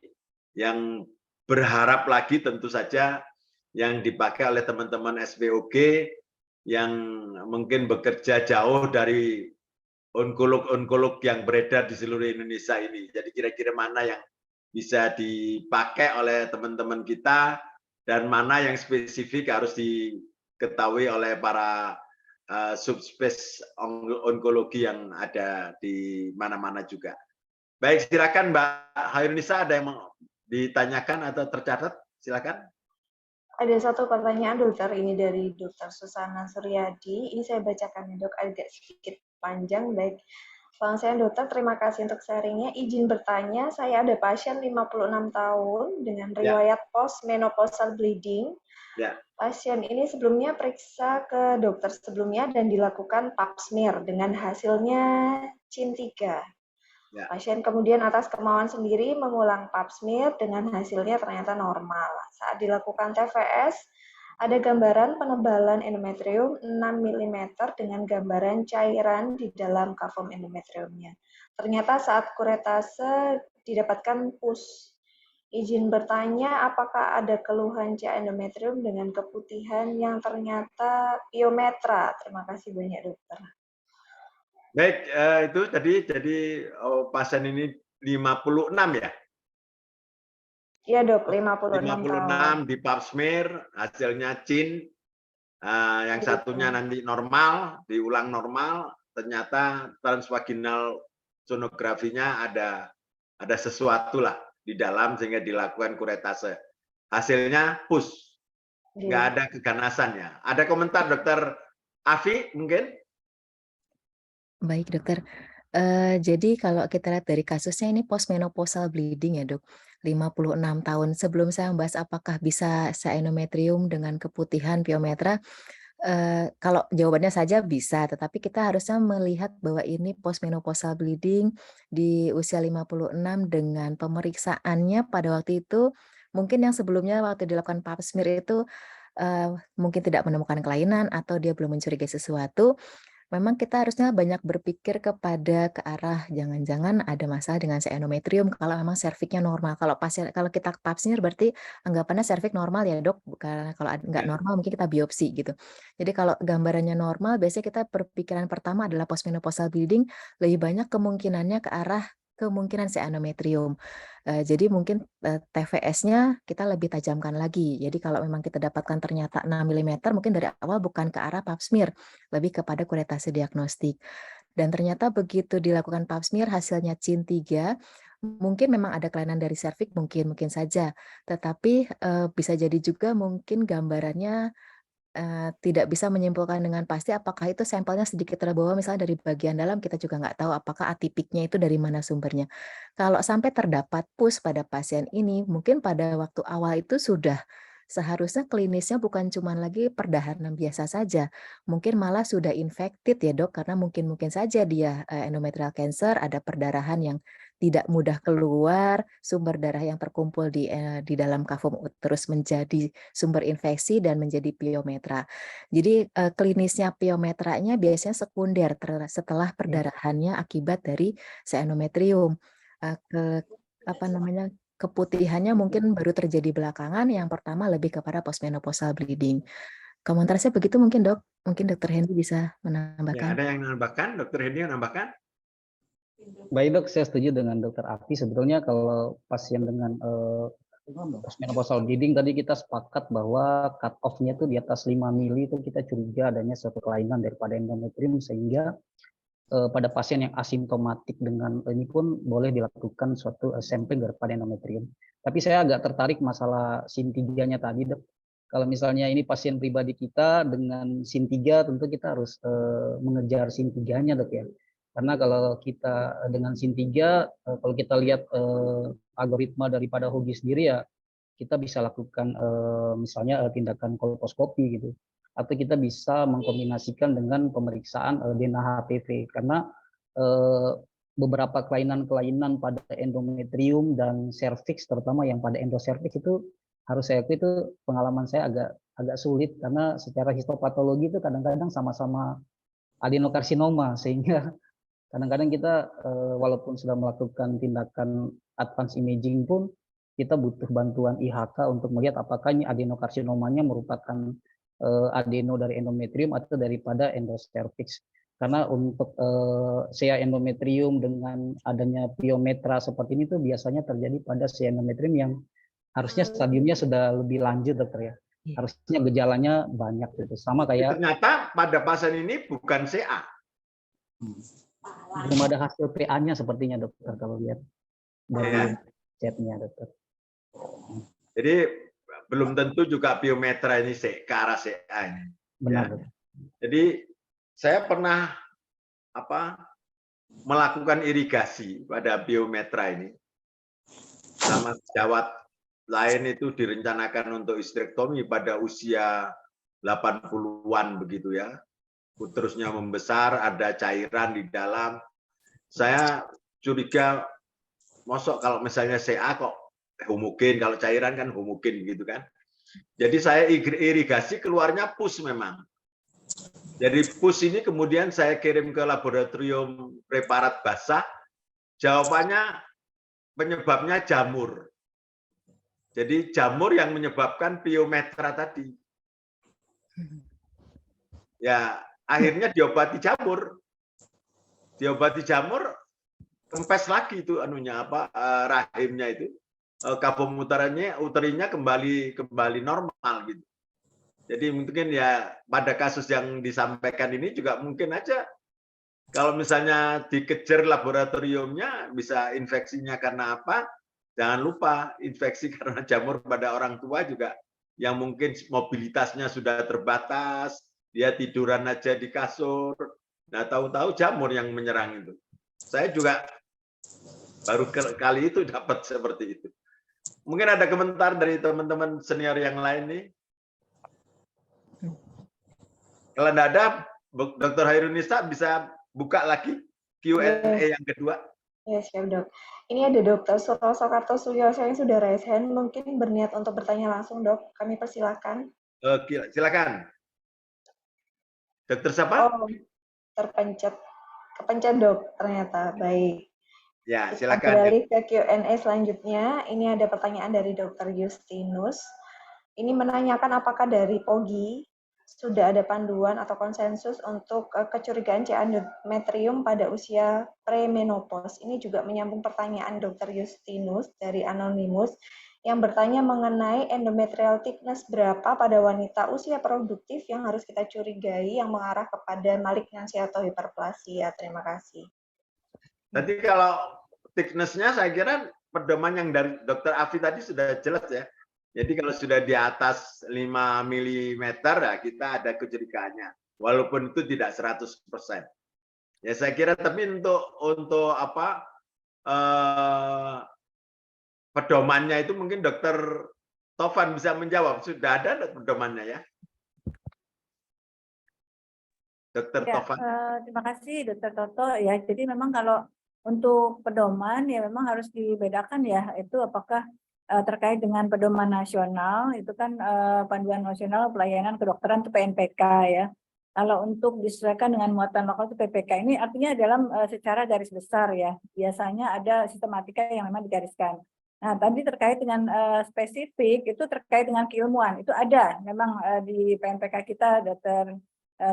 yang berharap lagi tentu saja yang dipakai oleh teman-teman SPOG yang mungkin bekerja jauh dari onkolog-onkolog yang beredar di seluruh Indonesia ini. Jadi kira-kira mana yang bisa dipakai oleh teman-teman kita dan mana yang spesifik harus diketahui oleh para subspesies onkologi yang ada di mana-mana juga. Baik, silakan Mbak Khairunisa, ada yang mau ditanyakan atau tercatat? Silakan. Ada satu pertanyaan dokter, ini dari Dr. Susana Suryadi. Ini saya bacakan ya dok, agak sedikit panjang. Baik, selamat siang dokter, terima kasih untuk sharingnya. Izin bertanya, saya ada pasien 56 tahun dengan riwayat post-menopausal bleeding. Ya. Pasien ini sebelumnya periksa ke dokter sebelumnya dan dilakukan pap smear dengan hasilnya CIN3. Ya. Pasien kemudian atas kemauan sendiri mengulang pap smear dengan hasilnya ternyata normal. Saat dilakukan TVS, ada gambaran penebalan endometrium 6 mm dengan gambaran cairan di dalam kavum endometriumnya. Ternyata saat kuretase didapatkan pus. Izin bertanya, apakah ada keluhan C endometrium dengan keputihan yang ternyata piometra? Terima kasih banyak, dokter. Baik, itu jadi pasien ini 56 ya? Iya dok, 56 tahun. 56 di pap smear, hasilnya CIN, yang Gitu. satunya nanti normal, diulang normal, ternyata transvaginal sonografinya ada sesuatu lah di dalam sehingga dilakukan kuretase. Hasilnya pus, nggak ada keganasannya. Ada komentar dokter Afi mungkin? Baik dokter, jadi kalau kita lihat dari kasusnya ini postmenopausal bleeding ya dok, 56 tahun. Sebelum saya membahas apakah bisa endometrium dengan keputihan piometra, kalau jawabannya saja bisa, tetapi kita harusnya melihat bahwa ini postmenopausal bleeding di usia 56 dengan pemeriksaannya pada waktu itu, mungkin yang sebelumnya waktu dilakukan pap smear itu, mungkin tidak menemukan kelainan atau dia belum mencurigai sesuatu. Memang kita harusnya banyak berpikir ke arah jangan-jangan ada masalah dengan endometrium kalau memang serviknya normal. Kalau kita pap smear berarti anggapannya serviks normal ya dok, bukan kalau nggak Ya. normal mungkin kita biopsi gitu. Jadi kalau gambarannya normal biasanya kita perpikiran pertama adalah postmenopausal bleeding, lebih banyak kemungkinannya ke arah kemungkinan endometrium. Jadi mungkin, TVS-nya kita lebih tajamkan lagi. Jadi kalau memang kita dapatkan ternyata 6 milimeter mungkin dari awal bukan ke arah pap smear, lebih kepada kuretase diagnostik. Dan ternyata begitu dilakukan pap smear hasilnya CIN3, mungkin memang ada kelainan dari serviks mungkin saja. Tetapi, bisa jadi juga mungkin gambarannya tidak bisa menyimpulkan dengan pasti apakah itu sampelnya sedikit terbawa misalnya dari bagian dalam, kita juga nggak tahu apakah atipiknya itu dari mana sumbernya. Kalau sampai terdapat pus pada pasien ini, mungkin pada waktu awal itu sudah seharusnya klinisnya bukan cuma lagi perdahanan biasa saja, mungkin malah sudah infected ya dok, karena mungkin saja dia endometrial cancer, ada perdarahan yang tidak mudah keluar, sumber darah yang terkumpul di dalam kafum uterus menjadi sumber infeksi dan menjadi piometra. Jadi, klinisnya piometranya biasanya sekunder setelah perdarahannya akibat dari endometrium. Apa namanya, keputihannya mungkin baru terjadi belakangan, yang pertama lebih kepada postmenopausal bleeding. Komentar saya begitu mungkin Dok, mungkin Dokter Hendy bisa Ya, menambahkan. ada yang menambahkan, dokter Hendy yang menambahkan? Baik dok, saya setuju dengan dokter Afi. Sebetulnya kalau pasien dengan postmenopausal bleeding tadi kita sepakat bahwa cut off-nya itu di atas 5 mili itu kita curiga adanya suatu kelainan daripada endometrium, sehingga pada pasien yang asimptomatik dengan ini pun boleh dilakukan suatu sampling daripada endometrium. Tapi saya agak tertarik masalah SIN3-nya tadi dok. Kalau misalnya ini pasien pribadi kita dengan SIN3, tentu kita harus mengejar SIN3-nya dok ya. Karena kalau kita dengan SIN3, kalau kita lihat algoritma daripada Hugi sendiri ya, kita bisa lakukan misalnya tindakan kolposkopi gitu, atau kita bisa mengkombinasikan dengan pemeriksaan DNA HPV, karena beberapa kelainan-kelainan pada endometrium dan serviks, terutama yang pada endoserviks itu harus saya akui itu pengalaman saya agak sulit, karena secara histopatologi itu kadang-kadang sama-sama adenokarsinoma, sehingga kadang-kadang kita walaupun sudah melakukan tindakan advance imaging pun kita butuh bantuan IHK untuk melihat apakah ini adenokarsinomanya merupakan adeno dari endometrium atau daripada endocervix. Karena untuk sea endometrium dengan adanya piometra seperti ini tuh biasanya terjadi pada sea endometrium yang harusnya stadiumnya sudah lebih lanjut dokter ya. Harusnya gejalanya banyak gitu. Sama kayak ternyata pada pasien ini bukan CA. belum ada hasil PA-nya sepertinya dokter kalau lihat dari chatnya dokter. Jadi belum tentu juga piometra ini ke arah CA ini. Benar. Ya. Jadi saya pernah melakukan irigasi pada piometra ini. Sama sejawat lain itu direncanakan untuk histerektomi pada usia 80-an begitu ya. Uterusnya membesar, ada cairan di dalam. Saya curiga, mosok kalau misalnya CA kok homogen, kalau cairan kan homogen gitu kan. Jadi saya irigasi keluarnya pus memang. Jadi pus ini kemudian saya kirim ke laboratorium preparat basah, jawabannya penyebabnya jamur. Jadi jamur yang menyebabkan piometra tadi. Ya, akhirnya diobati jamur. Diobati jamur, kempes lagi itu anunya rahimnya itu. Kabum uterinya kembali normal gitu. Jadi mungkin ya pada kasus yang disampaikan ini juga mungkin aja kalau misalnya dikejar laboratoriumnya bisa infeksinya karena apa? Jangan lupa infeksi karena jamur pada orang tua juga yang mungkin mobilitasnya sudah terbatas, dia tiduran aja di kasur. Nah, tahu-tahu jamur yang menyerang itu. Saya juga baru kali itu dapat seperti itu. Mungkin ada komentar dari teman-teman senior yang lain nih. Kalau tidak ada, Dr. Hairunisa bisa buka lagi Q&A yang kedua. Ya, siap dok. Ini ada Dr. Suroso Kartosuyoso yang sudah raise hand, mungkin berniat untuk bertanya langsung dok. Kami persilakan. Silakan. Dokter siapa? Oh, kepencet dok ternyata. Baik. Ya, Kita silakan. beralih ke Q&A selanjutnya. Ini ada pertanyaan dari Dr. Justinus. Ini menanyakan apakah dari POGI sudah ada panduan atau konsensus untuk kecurigaan C. endometrium pada usia premenopause. Ini juga menyambung pertanyaan Dr. Justinus dari Anonymous yang bertanya mengenai endometrial thickness berapa pada wanita usia produktif yang harus kita curigai yang mengarah kepada malignansi atau hiperplasia. Terima kasih. Tadi kalau thickness-nya saya kira pedoman yang dari Dr. Afi tadi sudah jelas ya. Jadi kalau sudah di atas 5 mm ya kita ada kecurigaannya. Walaupun itu tidak 100%. Ya saya kira tapi untuk apa pedomannya itu mungkin Dokter Tovan bisa menjawab. Sudah ada pedomannya ya? Dokter Ya, Tovan. terima kasih Dokter Toto ya. Jadi memang kalau untuk pedoman ya memang harus dibedakan ya itu apakah terkait dengan pedoman nasional itu kan panduan nasional pelayanan kedokteran itu PNPK ya. Kalau untuk disesuaikan dengan muatan lokal itu PPK ini artinya dalam secara garis besar ya. Biasanya ada sistematika yang memang digariskan. Nah, tadi terkait dengan spesifik itu terkait dengan keilmuan itu ada memang di PNPK kita Dokter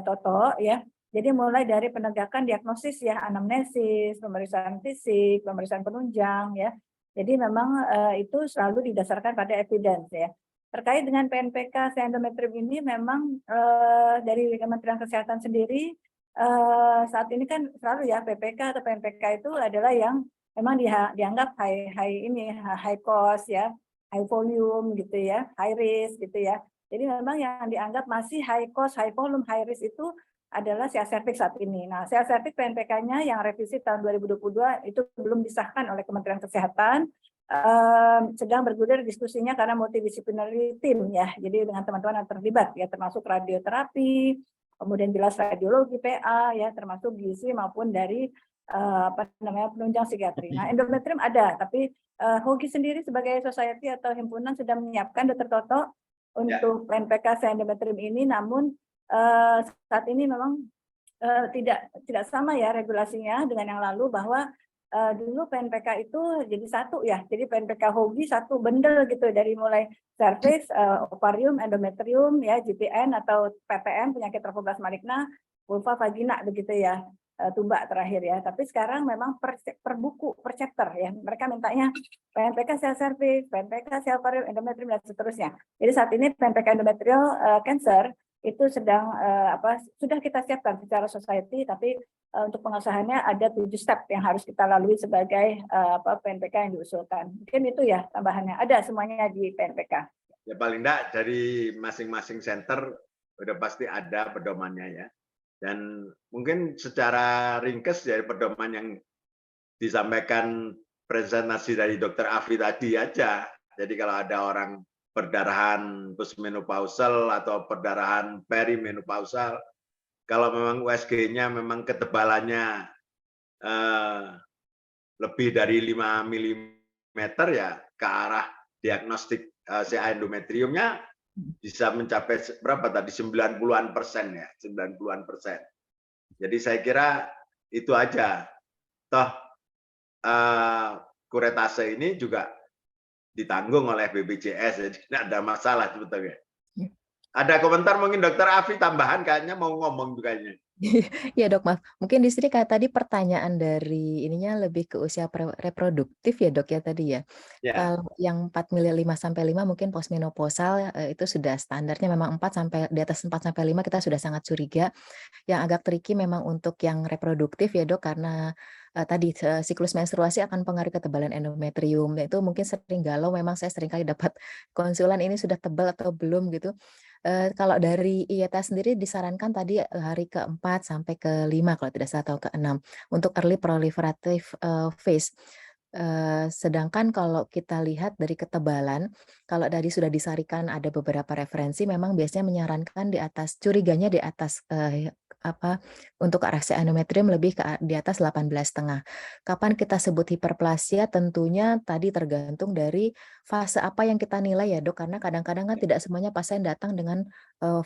Toto ya. Jadi mulai dari penegakan diagnosis ya, anamnesis, pemeriksaan fisik, pemeriksaan penunjang ya. Jadi memang itu selalu didasarkan pada evidence ya. Terkait dengan PNPK endometrium ini memang dari Kementerian Kesehatan sendiri saat ini kan selalu ya PPK atau PNPK itu adalah yang memang dianggap high cost ya, high volume gitu ya, high risk gitu ya. Jadi memang yang dianggap masih high cost, high volume, high risk itu adalah sel cervix saat ini. Nah, sel cervix PNPK-nya yang revisi tahun 2022 itu belum disahkan oleh Kementerian Kesehatan. Sedang bergulir diskusinya karena multidisciplinary team ya. Jadi dengan teman-teman yang terlibat ya termasuk radioterapi, kemudian jelas radiologi PA ya termasuk gizi maupun dari penunjang psikiatri. Nah, endometrium ada, tapi HOGI sendiri sebagai society atau himpunan sudah menyiapkan Dr. Toto untuk PNPK endometrium ini, namun saat ini memang tidak sama ya regulasinya dengan yang lalu bahwa dulu PNPK itu jadi satu ya, jadi PNPK HOGI satu bundle gitu dari mulai cervix, ovarium, endometrium ya, GPN atau PPM penyakit trophoblast maligna, vulva, vagina begitu ya. Tumbak terakhir ya, tapi sekarang memang per buku, per chapter ya, mereka mintanya PNPK sel cervix, PNPK sel ovarium, endometrium dan seterusnya. Jadi saat ini PNPK endometrial cancer itu sedang sudah kita siapkan secara society, tapi untuk pengesahannya ada 7 step yang harus kita lalui sebagai PNPK yang diusulkan. Mungkin itu ya tambahannya, ada semuanya di PNPK. Ya paling enggak dari masing-masing center udah pasti ada pedomannya ya. Dan mungkin secara ringkes dari pedoman yang disampaikan presentasi dari Dr. Afi tadi aja. Jadi kalau ada orang perdarahan postmenopausal atau perdarahan perimenopausal, kalau memang USG-nya memang ketebalannya lebih dari 5 mm ya ke arah diagnostik CA endometriumnya bisa mencapai berapa tadi 90-an persen ya, 90-an persen. Jadi saya kira itu aja. Toh kuretase ini juga ditanggung oleh BPJS, jadi tidak ada masalah sebetulnya. Ada komentar mungkin Dokter Afi tambahan, kayaknya mau ngomong kayaknya. Ya dok, maaf. Mungkin di sini kayak tadi pertanyaan dari ininya lebih ke usia reproduktif ya dok ya tadi ya. Ya. Kalau yang 4,5 sampai 5 mungkin postmenopausal itu sudah standarnya memang 4 sampai di atas 4 sampai 5 kita sudah sangat curiga. Yang agak tricky memang untuk yang reproduktif ya dok, karena tadi siklus menstruasi akan pengaruh ketebalan endometrium. Dan itu mungkin sering galau, memang saya sering kali dapat konsulan ini sudah tebal atau belum gitu. Kalau dari IATA sendiri disarankan tadi hari ke-4 sampai ke-5 kalau tidak salah, atau ke-6 untuk early proliferative phase. Sedangkan kalau kita lihat dari ketebalan, kalau dari sudah disarikan ada beberapa referensi memang biasanya menyarankan di atas, curiganya di atas untuk area endometrium lebih di atas 18,5. Kapan kita sebut hiperplasia tentunya tadi tergantung dari fase apa yang kita nilai ya dok, karena kadang-kadang kan tidak semuanya pasien datang dengan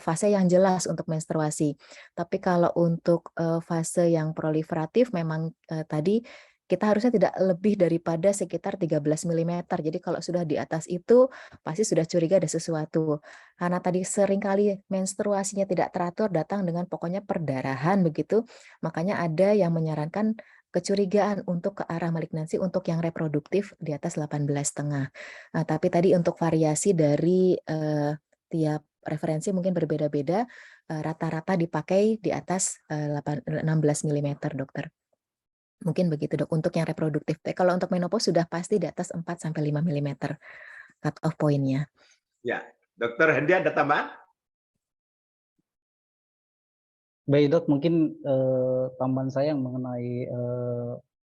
fase yang jelas untuk menstruasi. Tapi kalau untuk fase yang proliferatif memang tadi kita harusnya tidak lebih daripada sekitar 13 mm. Jadi kalau sudah di atas itu pasti sudah curiga ada sesuatu. Karena tadi seringkali menstruasinya tidak teratur, datang dengan pokoknya perdarahan begitu, makanya ada yang menyarankan kecurigaan untuk ke arah malignansi untuk yang reproduktif di atas 18,5. Tapi tadi untuk variasi dari tiap referensi mungkin berbeda-beda, rata-rata dipakai di atas 16 mm dokter. Mungkin begitu dok untuk yang reproduktif. Kalau untuk menopause sudah pasti di atas 4 sampai 5 mm cut off point-nya. Ya, Dokter Hendi ada tambahan? Baik dok, mungkin tambahan saya mengenai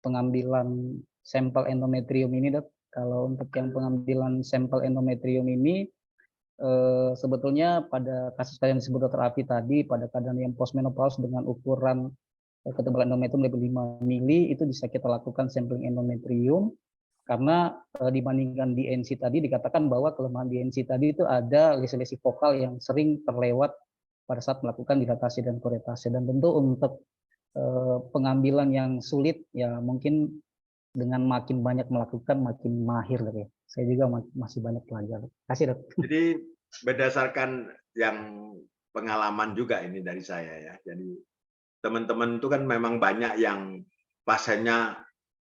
pengambilan sampel endometrium ini dok. Kalau untuk yang pengambilan sampel endometrium ini sebetulnya pada kasus yang disebut Dokter Afi tadi, pada keadaan yang postmenopause dengan ukuran ketebalan endometrium lebih 5 mili, itu bisa kita lakukan sampling endometrium, karena dibandingkan DNC tadi dikatakan bahwa kelemahan DNC tadi itu ada lesi-lesi vokal yang sering terlewat pada saat melakukan dilatasi dan kuretase. Dan tentu untuk pengambilan yang sulit ya mungkin dengan makin banyak melakukan makin mahir ya. Saya juga masih banyak belajar. Terima kasih dok. Jadi berdasarkan yang pengalaman juga ini dari saya ya. Jadi teman-teman itu kan memang banyak yang pasiennya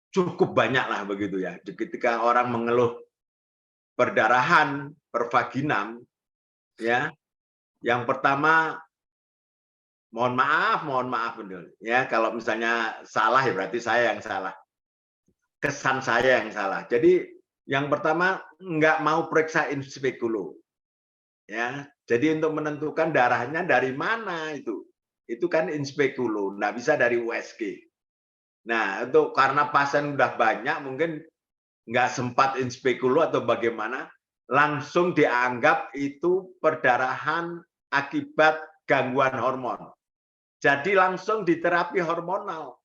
cukup banyak lah begitu ya. Ketika orang mengeluh perdarahan, pervaginam, ya, yang pertama mohon maaf betul ya. Kalau misalnya salah ya berarti saya yang salah, kesan saya yang salah. Jadi yang pertama nggak mau periksa in speculo, ya. Jadi untuk menentukan darahnya dari mana itu kan in speculo, nggak bisa dari USG. Nah, itu karena pasien udah banyak, mungkin nggak sempat in speculo atau bagaimana, langsung dianggap itu perdarahan akibat gangguan hormon. Jadi langsung diterapi hormonal.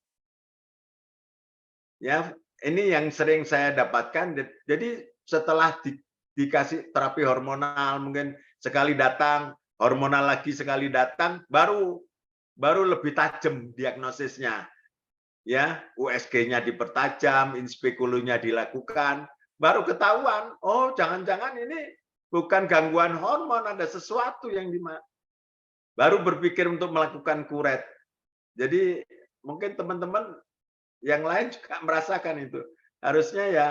Ya, ini yang sering saya dapatkan. Jadi setelah dikasih terapi hormonal, mungkin sekali datang, hormonal lagi sekali datang, baru lebih tajam diagnosisnya. Ya, USG-nya dipertajam, in speculo-nya dilakukan, baru ketahuan, oh jangan-jangan ini bukan gangguan hormon, ada sesuatu yang baru berpikir untuk melakukan kuret. Jadi mungkin teman-teman yang lain juga merasakan itu. Harusnya ya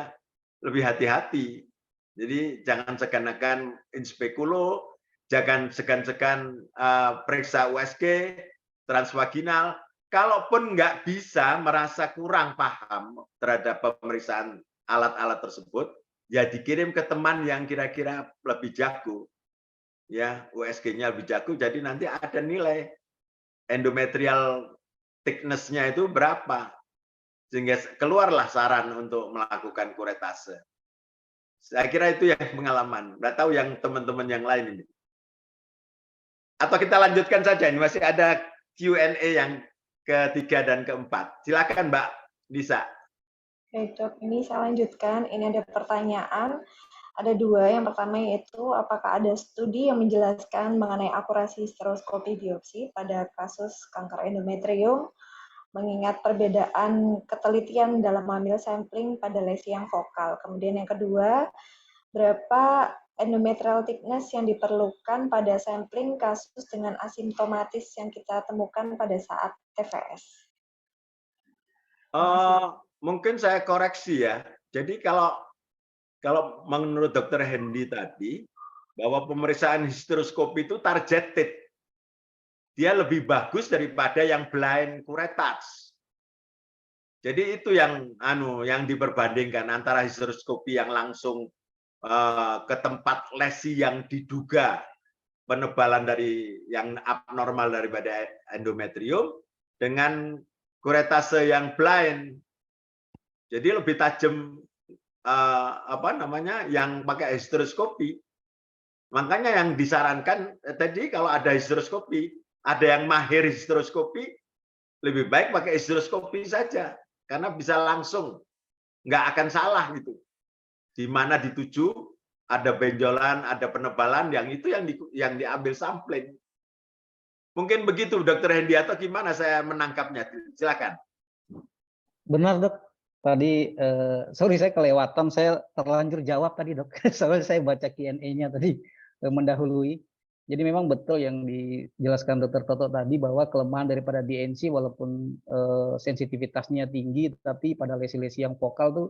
lebih hati-hati. Jadi jangan segan-segan in speculo, jangan segan-segan periksa USG, transvaginal. Kalaupun nggak bisa, merasa kurang paham terhadap pemeriksaan alat-alat tersebut, ya dikirim ke teman yang kira-kira lebih jago. Ya, USG-nya lebih jago, jadi nanti ada nilai endometrial thickness-nya itu berapa. Sehingga keluarlah saran untuk melakukan kuretase. Saya kira itu yang pengalaman. Nggak tahu yang teman-teman yang lain ini. Atau kita lanjutkan saja, ini masih ada Q&A yang ketiga dan keempat. Silakan Mbak Lisa. Oke dok, ini saya lanjutkan. Ini ada pertanyaan. Ada dua. Yang pertama yaitu apakah ada studi yang menjelaskan mengenai akurasi stereoskopi biopsi pada kasus kanker endometrium, mengingat perbedaan ketelitian dalam mengambil sampling pada lesi yang vokal. Kemudian yang kedua, Berapa endometrial thickness yang diperlukan pada sampling kasus dengan asimptomatis yang kita temukan pada saat TVS? Mungkin saya koreksi ya. Jadi kalau menurut Dr. Hendy tadi, bahwa pemeriksaan histeroskopi itu targeted. Dia lebih bagus daripada yang blind curettage. Jadi itu yang diperbandingkan antara histeroskopi yang langsung ke tempat lesi yang diduga penebalan dari yang abnormal daripada endometrium dengan kuretase yang blind. Jadi lebih tajam yang pakai histeroskopi. Makanya yang disarankan tadi kalau ada histeroskopi, ada yang mahir histeroskopi, lebih baik pakai histeroskopi saja karena bisa langsung, nggak akan salah gitu. Di mana dituju ada benjolan, ada penebalan, yang itu yang diambil sampling. Mungkin begitu, Dr. Hendy, atau gimana saya menangkapnya? Silakan. Benar, Dok. Tadi, sorry saya kelewatan, saya terlanjur jawab tadi, Dok. Soalnya saya baca Q&A-nya tadi mendahului. Jadi memang betul yang dijelaskan Dr. Toto tadi bahwa kelemahan daripada DNC walaupun sensitivitasnya tinggi, tapi pada lesi-lesi yang vokal tuh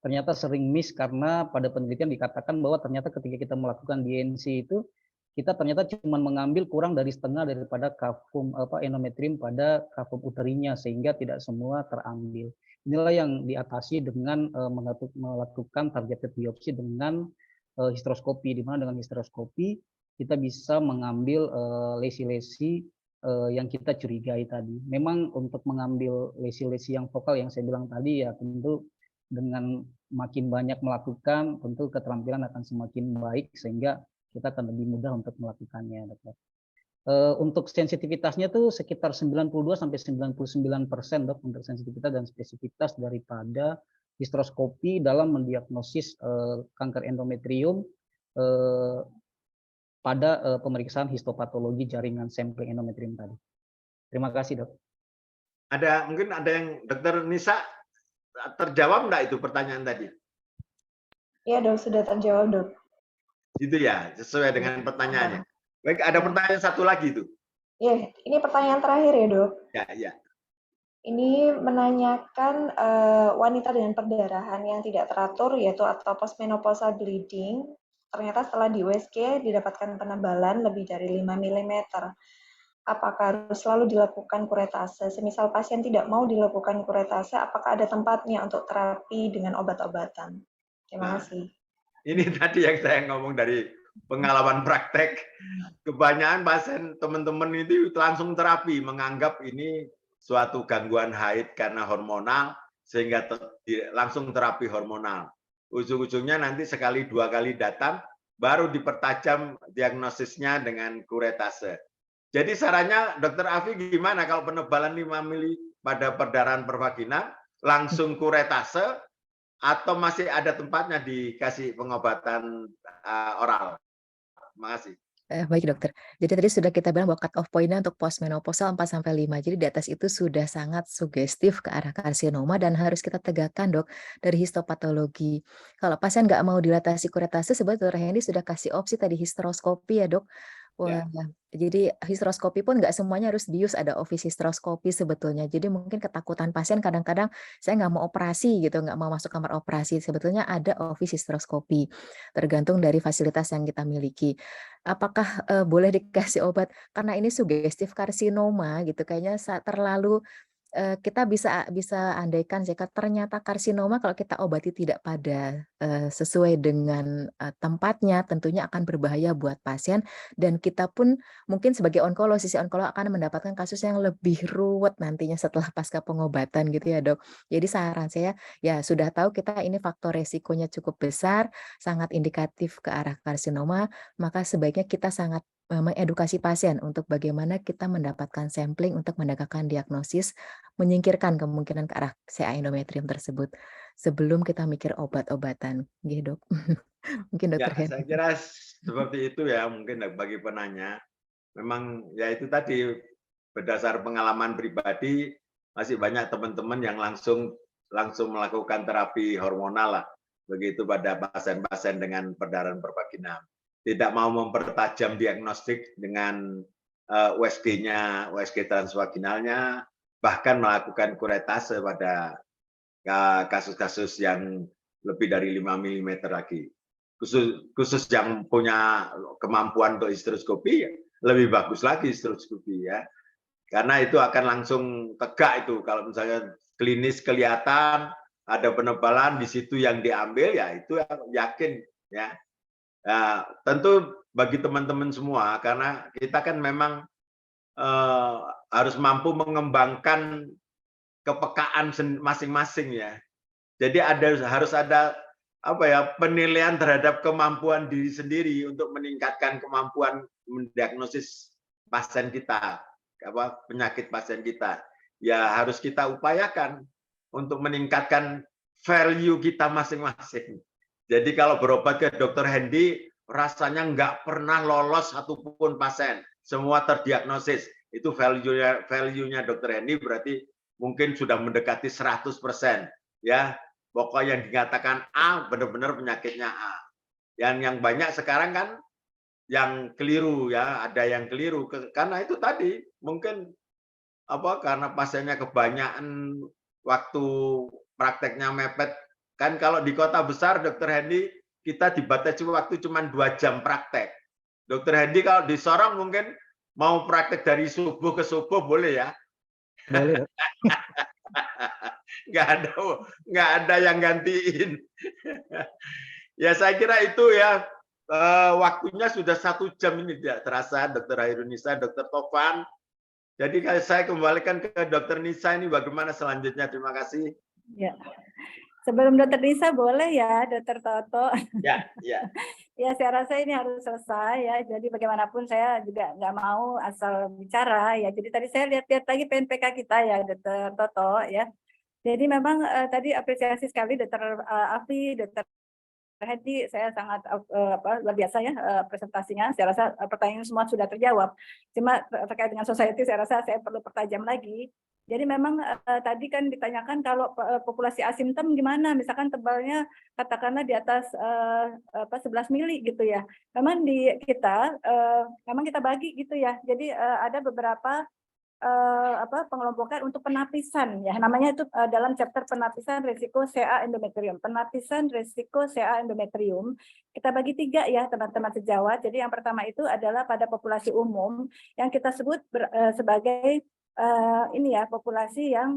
ternyata sering miss karena pada penelitian dikatakan bahwa ternyata ketika kita melakukan DNC itu kita ternyata cuma mengambil kurang dari setengah daripada kavum endometrium pada kavum uterinya sehingga tidak semua terambil. Inilah yang diatasi dengan melakukan targeted biopsi dengan histeroskopi, di mana dengan histeroskopi kita bisa mengambil lesi-lesi yang kita curigai tadi. Memang untuk mengambil lesi-lesi yang vokal yang saya bilang tadi ya tentu dengan makin banyak melakukan, tentu keterampilan akan semakin baik sehingga kita akan lebih mudah untuk melakukannya, Dok. Untuk sensitivitasnya tuh sekitar 92 sampai 99% Dok untuk sensitivitas dan spesifitas daripada histeroskopi dalam mendiagnosis kanker endometrium pada pemeriksaan histopatologi jaringan sampling endometrium tadi. Terima kasih, Dok. Mungkin ada yang Dr. Nisa terjawab enggak itu pertanyaan tadi? Iya, Dok, sudah terjawab, Dok. Gitu ya, sesuai dengan pertanyaannya. Baik, ada pertanyaan satu lagi itu. Iya, ini pertanyaan terakhir ya, Dok. Ya. Ini menanyakan wanita dengan perdarahan yang tidak teratur yaitu atau postmenopausal bleeding, ternyata setelah di USG didapatkan penebalan lebih dari 5 mm. Apakah harus selalu dilakukan kuretase? Semisal pasien tidak mau dilakukan kuretase, apakah ada tempatnya untuk terapi dengan obat-obatan? Terima kasih. Ini tadi yang saya ngomong dari pengalaman praktek. Kebanyakan pasien teman-teman itu langsung terapi, menganggap ini suatu gangguan haid karena hormonal, sehingga langsung terapi hormonal. Ujung-ujungnya nanti sekali dua kali datang, baru dipertajam diagnosisnya dengan kuretase. Jadi sarannya Dr. Afi gimana kalau penebalan 5 mili pada perdarahan pervagina, langsung kuretase, atau masih ada tempatnya dikasih pengobatan oral? Terima kasih. Baik dokter. Jadi tadi sudah kita bilang bahwa cut off point-nya untuk postmenopausal 4-5. Jadi di atas itu sudah sangat sugestif ke arah karsinoma dan harus kita tegakkan dok dari histopatologi. Kalau pasien nggak mau dilatasi kuretase, sebetulnya Dr. Hendy sudah kasih opsi tadi histeroskopi ya dok. Wah, jadi histeroskopi pun nggak semuanya harus bius, ada office histeroskopi sebetulnya. Jadi mungkin ketakutan pasien kadang-kadang saya nggak mau operasi gitu, nggak mau masuk kamar operasi. Sebetulnya ada office histeroskopi, tergantung dari fasilitas yang kita miliki. Apakah boleh dikasih obat karena ini sugestif karsinoma gitu? Kayaknya terlalu kita bisa andaikan jika ternyata karsinoma kalau kita obati tidak pada sesuai dengan tempatnya, tentunya akan berbahaya buat pasien dan kita pun mungkin sebagai sisi onkolog akan mendapatkan kasus yang lebih ruwet nantinya setelah pasca pengobatan gitu ya dok. Jadi saran saya ya sudah tahu kita ini faktor resikonya cukup besar, sangat indikatif ke arah karsinoma, maka sebaiknya kita sangat mengedukasi pasien untuk bagaimana kita mendapatkan sampling untuk mendapatkan diagnosis, menyingkirkan kemungkinan ke arah CA endometrium tersebut sebelum kita mikir obat-obatan, gitu dok. Mungkin dokter Hendy. Saya kira seperti itu ya mungkin bagi penanya. Memang ya itu tadi berdasar pengalaman pribadi masih banyak teman-teman yang langsung melakukan terapi hormonal lah. begitu pada pasien-pasien dengan perdarahan pervaginal. Tidak mau mempertajam diagnostik dengan USG-nya, USG transvaginalnya, bahkan melakukan kuretase pada kasus-kasus yang lebih dari 5 mm lagi. Khusus yang punya kemampuan untuk histeroskopi, lebih bagus lagi histeroskopi ya. Karena itu akan langsung tegak itu. Kalau misalnya klinis kelihatan ada penebalan di situ yang diambil, ya itu yakin ya. Nah, tentu bagi teman-teman semua, karena kita kan memang harus mampu mengembangkan kepekaan masing-masing ya. Jadi harus ada apa ya, penilaian terhadap kemampuan diri sendiri untuk meningkatkan kemampuan mendiagnosis pasien kita, penyakit pasien kita. Ya harus kita upayakan untuk meningkatkan value kita masing-masing. Jadi kalau berobat ke Dokter Hendy, rasanya nggak pernah lolos satupun pasien, semua terdiagnosis. Itu value-nya Dokter Hendy berarti mungkin sudah mendekati 100%. Ya, pokoknya yang dikatakan A benar-benar penyakitnya A. Yang banyak sekarang kan yang keliru ya, ada yang keliru karena itu tadi mungkin karena pasiennya kebanyakan, waktu prakteknya mepet. Kan kalau di kota besar Dokter Hendy kita dibatasi waktu cuma 2 jam praktek. Dokter Hendy kalau di Sorong mungkin mau praktek dari subuh ke subuh boleh ya? Boleh. Nggak ada yang gantiin. Ya saya kira itu ya, waktunya sudah 1 jam ini tidak terasa. Dokter Hairunisa, Dokter Tovan. Jadi saya kembalikan ke Dokter Nisa ini bagaimana selanjutnya. Terima kasih. Ya. Sebelum Dokter Nisa boleh ya, Dokter Toto. Ya, ya. Ya, saya rasa ini harus selesai ya. Jadi bagaimanapun saya juga nggak mau asal bicara ya. Jadi tadi saya lihat-lihat lagi PNPK kita ya, Dokter Toto ya. Jadi memang tadi apresiasi sekali Dokter Afi, Dokter Hendy, saya sangat luar biasa ya presentasinya. Saya rasa pertanyaan semua sudah terjawab. Cuma terkait dengan society saya rasa saya perlu pertajam lagi. Jadi memang tadi kan ditanyakan kalau populasi asimptom gimana, misalkan tebalnya katakanlah di atas 11 mili gitu ya. Memang di kita memang kita bagi gitu ya. Jadi ada beberapa pengelompokan untuk penapisan ya, namanya itu dalam chapter penapisan risiko CA endometrium. Penapisan risiko CA endometrium kita bagi 3 ya teman-teman sejawat. Jadi yang pertama itu adalah pada populasi umum yang kita sebut sebagai ini ya, populasi yang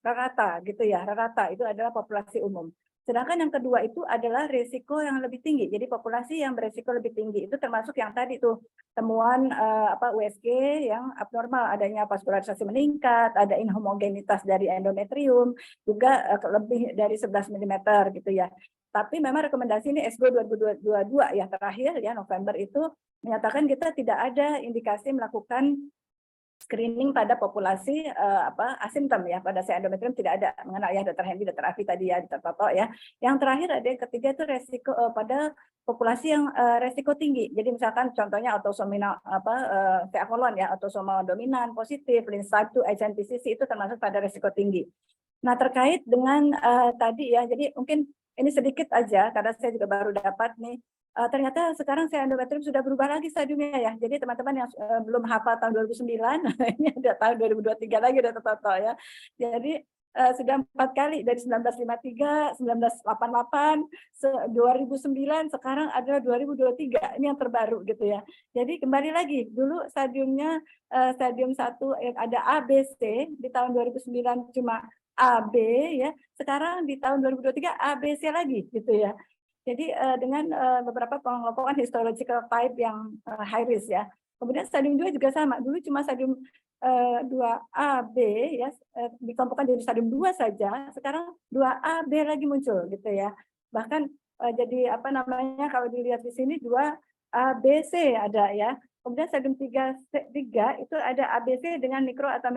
rata gitu ya, rata itu adalah populasi umum. Sedangkan yang kedua itu adalah risiko yang lebih tinggi. Jadi populasi yang berisiko lebih tinggi itu termasuk yang tadi tuh temuan USG yang abnormal, adanya vaskularisasi meningkat, ada inhomogenitas dari endometrium, juga lebih dari 11 mm gitu ya. Tapi memang rekomendasi ini SGO 2022 ya terakhir ya November itu menyatakan kita tidak ada indikasi melakukan screening pada populasi asimptom ya, pada endometrium tidak ada mengenal ya Dokter Hendy, Dokter Afi tadi ya, Dokter Toto ya. Yang terakhir ada yang ketiga itu resiko pada populasi yang resiko tinggi. Jadi misalkan contohnya autosomal TA kolon ya, autosomal dominan positif, Lynch type 2, HNPCC itu termasuk pada resiko tinggi. Nah terkait dengan tadi ya, jadi mungkin ini sedikit aja karena saya juga baru dapat nih. Ternyata sekarang endometrium sudah berubah lagi stadiumnya ya. Jadi teman-teman yang belum hafal tahun 2009, ini ada tahun 2023 lagi udah Toto ya. Jadi sudah 4 kali dari 1953, 1988, 2009, sekarang adalah 2023. Ini yang terbaru gitu ya. Jadi kembali lagi dulu stadiumnya stadium 1 ada A, B, C, di tahun 2009 cuma A, B ya. Sekarang di tahun 2023 A, B, C lagi gitu ya. Jadi dengan beberapa pengelompokan histological type yang high risk ya. Kemudian stadium 2 juga sama. Dulu cuma stadium 2A, B ya dikelompokkan jadi stadium 2 saja. Sekarang 2A, B lagi muncul gitu ya. Bahkan jadi apa namanya kalau dilihat di sini 2A, B, C ada ya. Kemudian stadium 3 itu ada ABC dengan mikro atau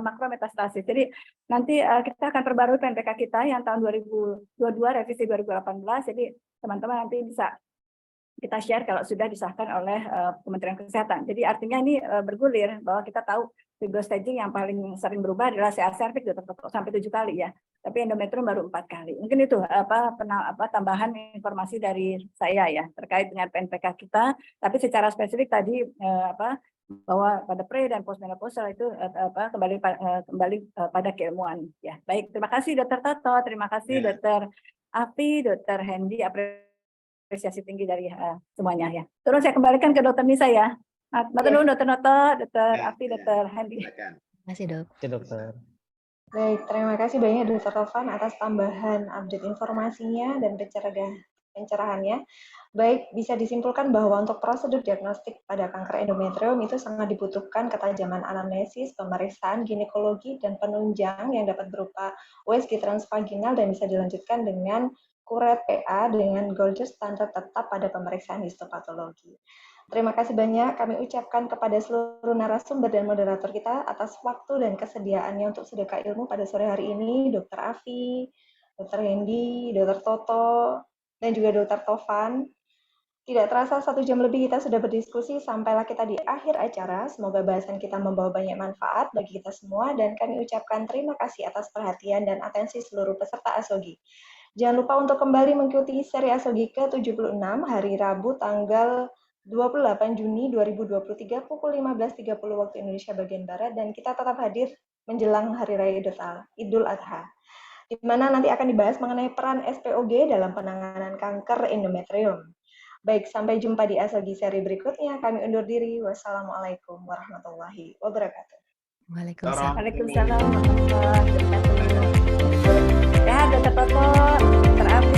makro metastasis. Jadi nanti kita akan perbarui PNPK kita yang tahun 2022 revisi 2018. Jadi teman-teman nanti bisa kita share kalau sudah disahkan oleh Kementerian Kesehatan. Jadi artinya ini bergulir bahwa kita tahu Vigo staging yang paling sering berubah adalah CA cervix sampai 7 kali ya. Tapi endometrium baru 4 kali. Mungkin itu tambahan informasi dari saya ya terkait dengan PNPK kita. Tapi secara spesifik tadi bahwa pada pre dan postmenopausal itu kembali pada keilmuan ya. Baik, terima kasih Dr. Toto, terima kasih Dr. Afi, Dr. Hendy, apresiasi tinggi dari semuanya ya. Terus saya kembalikan ke Dr. Nisa ya. Dr. Toto, Dr. Afi, Dr. Hendy. Terima kasih dok. Oke dokter. Baik, terima kasih banyak Dr. Tovan atas tambahan update informasinya dan pencerahannya. Baik, bisa disimpulkan bahwa untuk prosedur diagnostik pada kanker endometrium itu sangat dibutuhkan ketajaman anamnesis, pemeriksaan ginekologi, dan penunjang yang dapat berupa USG transvaginal dan bisa dilanjutkan dengan kuret PA dengan gold standar tetap pada pemeriksaan histopatologi. Terima kasih banyak kami ucapkan kepada seluruh narasumber dan moderator kita atas waktu dan kesediaannya untuk sedekah ilmu pada sore hari ini, Dr. Afi, Dr. Hendy, Dr. Toto, dan juga Dr. Tovan. Tidak terasa 1 jam lebih kita sudah berdiskusi, sampailah kita di akhir acara. Semoga bahasan kita membawa banyak manfaat bagi kita semua, dan kami ucapkan terima kasih atas perhatian dan atensi seluruh peserta ASOGI. Jangan lupa untuk kembali mengikuti seri ASOGI ke-76 hari Rabu tanggal 28 Juni 2023 pukul 15.30 waktu Indonesia bagian Barat, dan kita tetap hadir menjelang Hari Raya Idul Adha, di mana nanti akan dibahas mengenai peran SPOG dalam penanganan kanker endometrium. Baik, sampai jumpa di ASOGI seri berikutnya. Kami undur diri. Wassalamualaikum warahmatullahi wabarakatuh. Waalaikumsalam. Waalaikumsalam warahmatullahi wabarakatuh. Ya, Dr. Toto, Dr. Afi.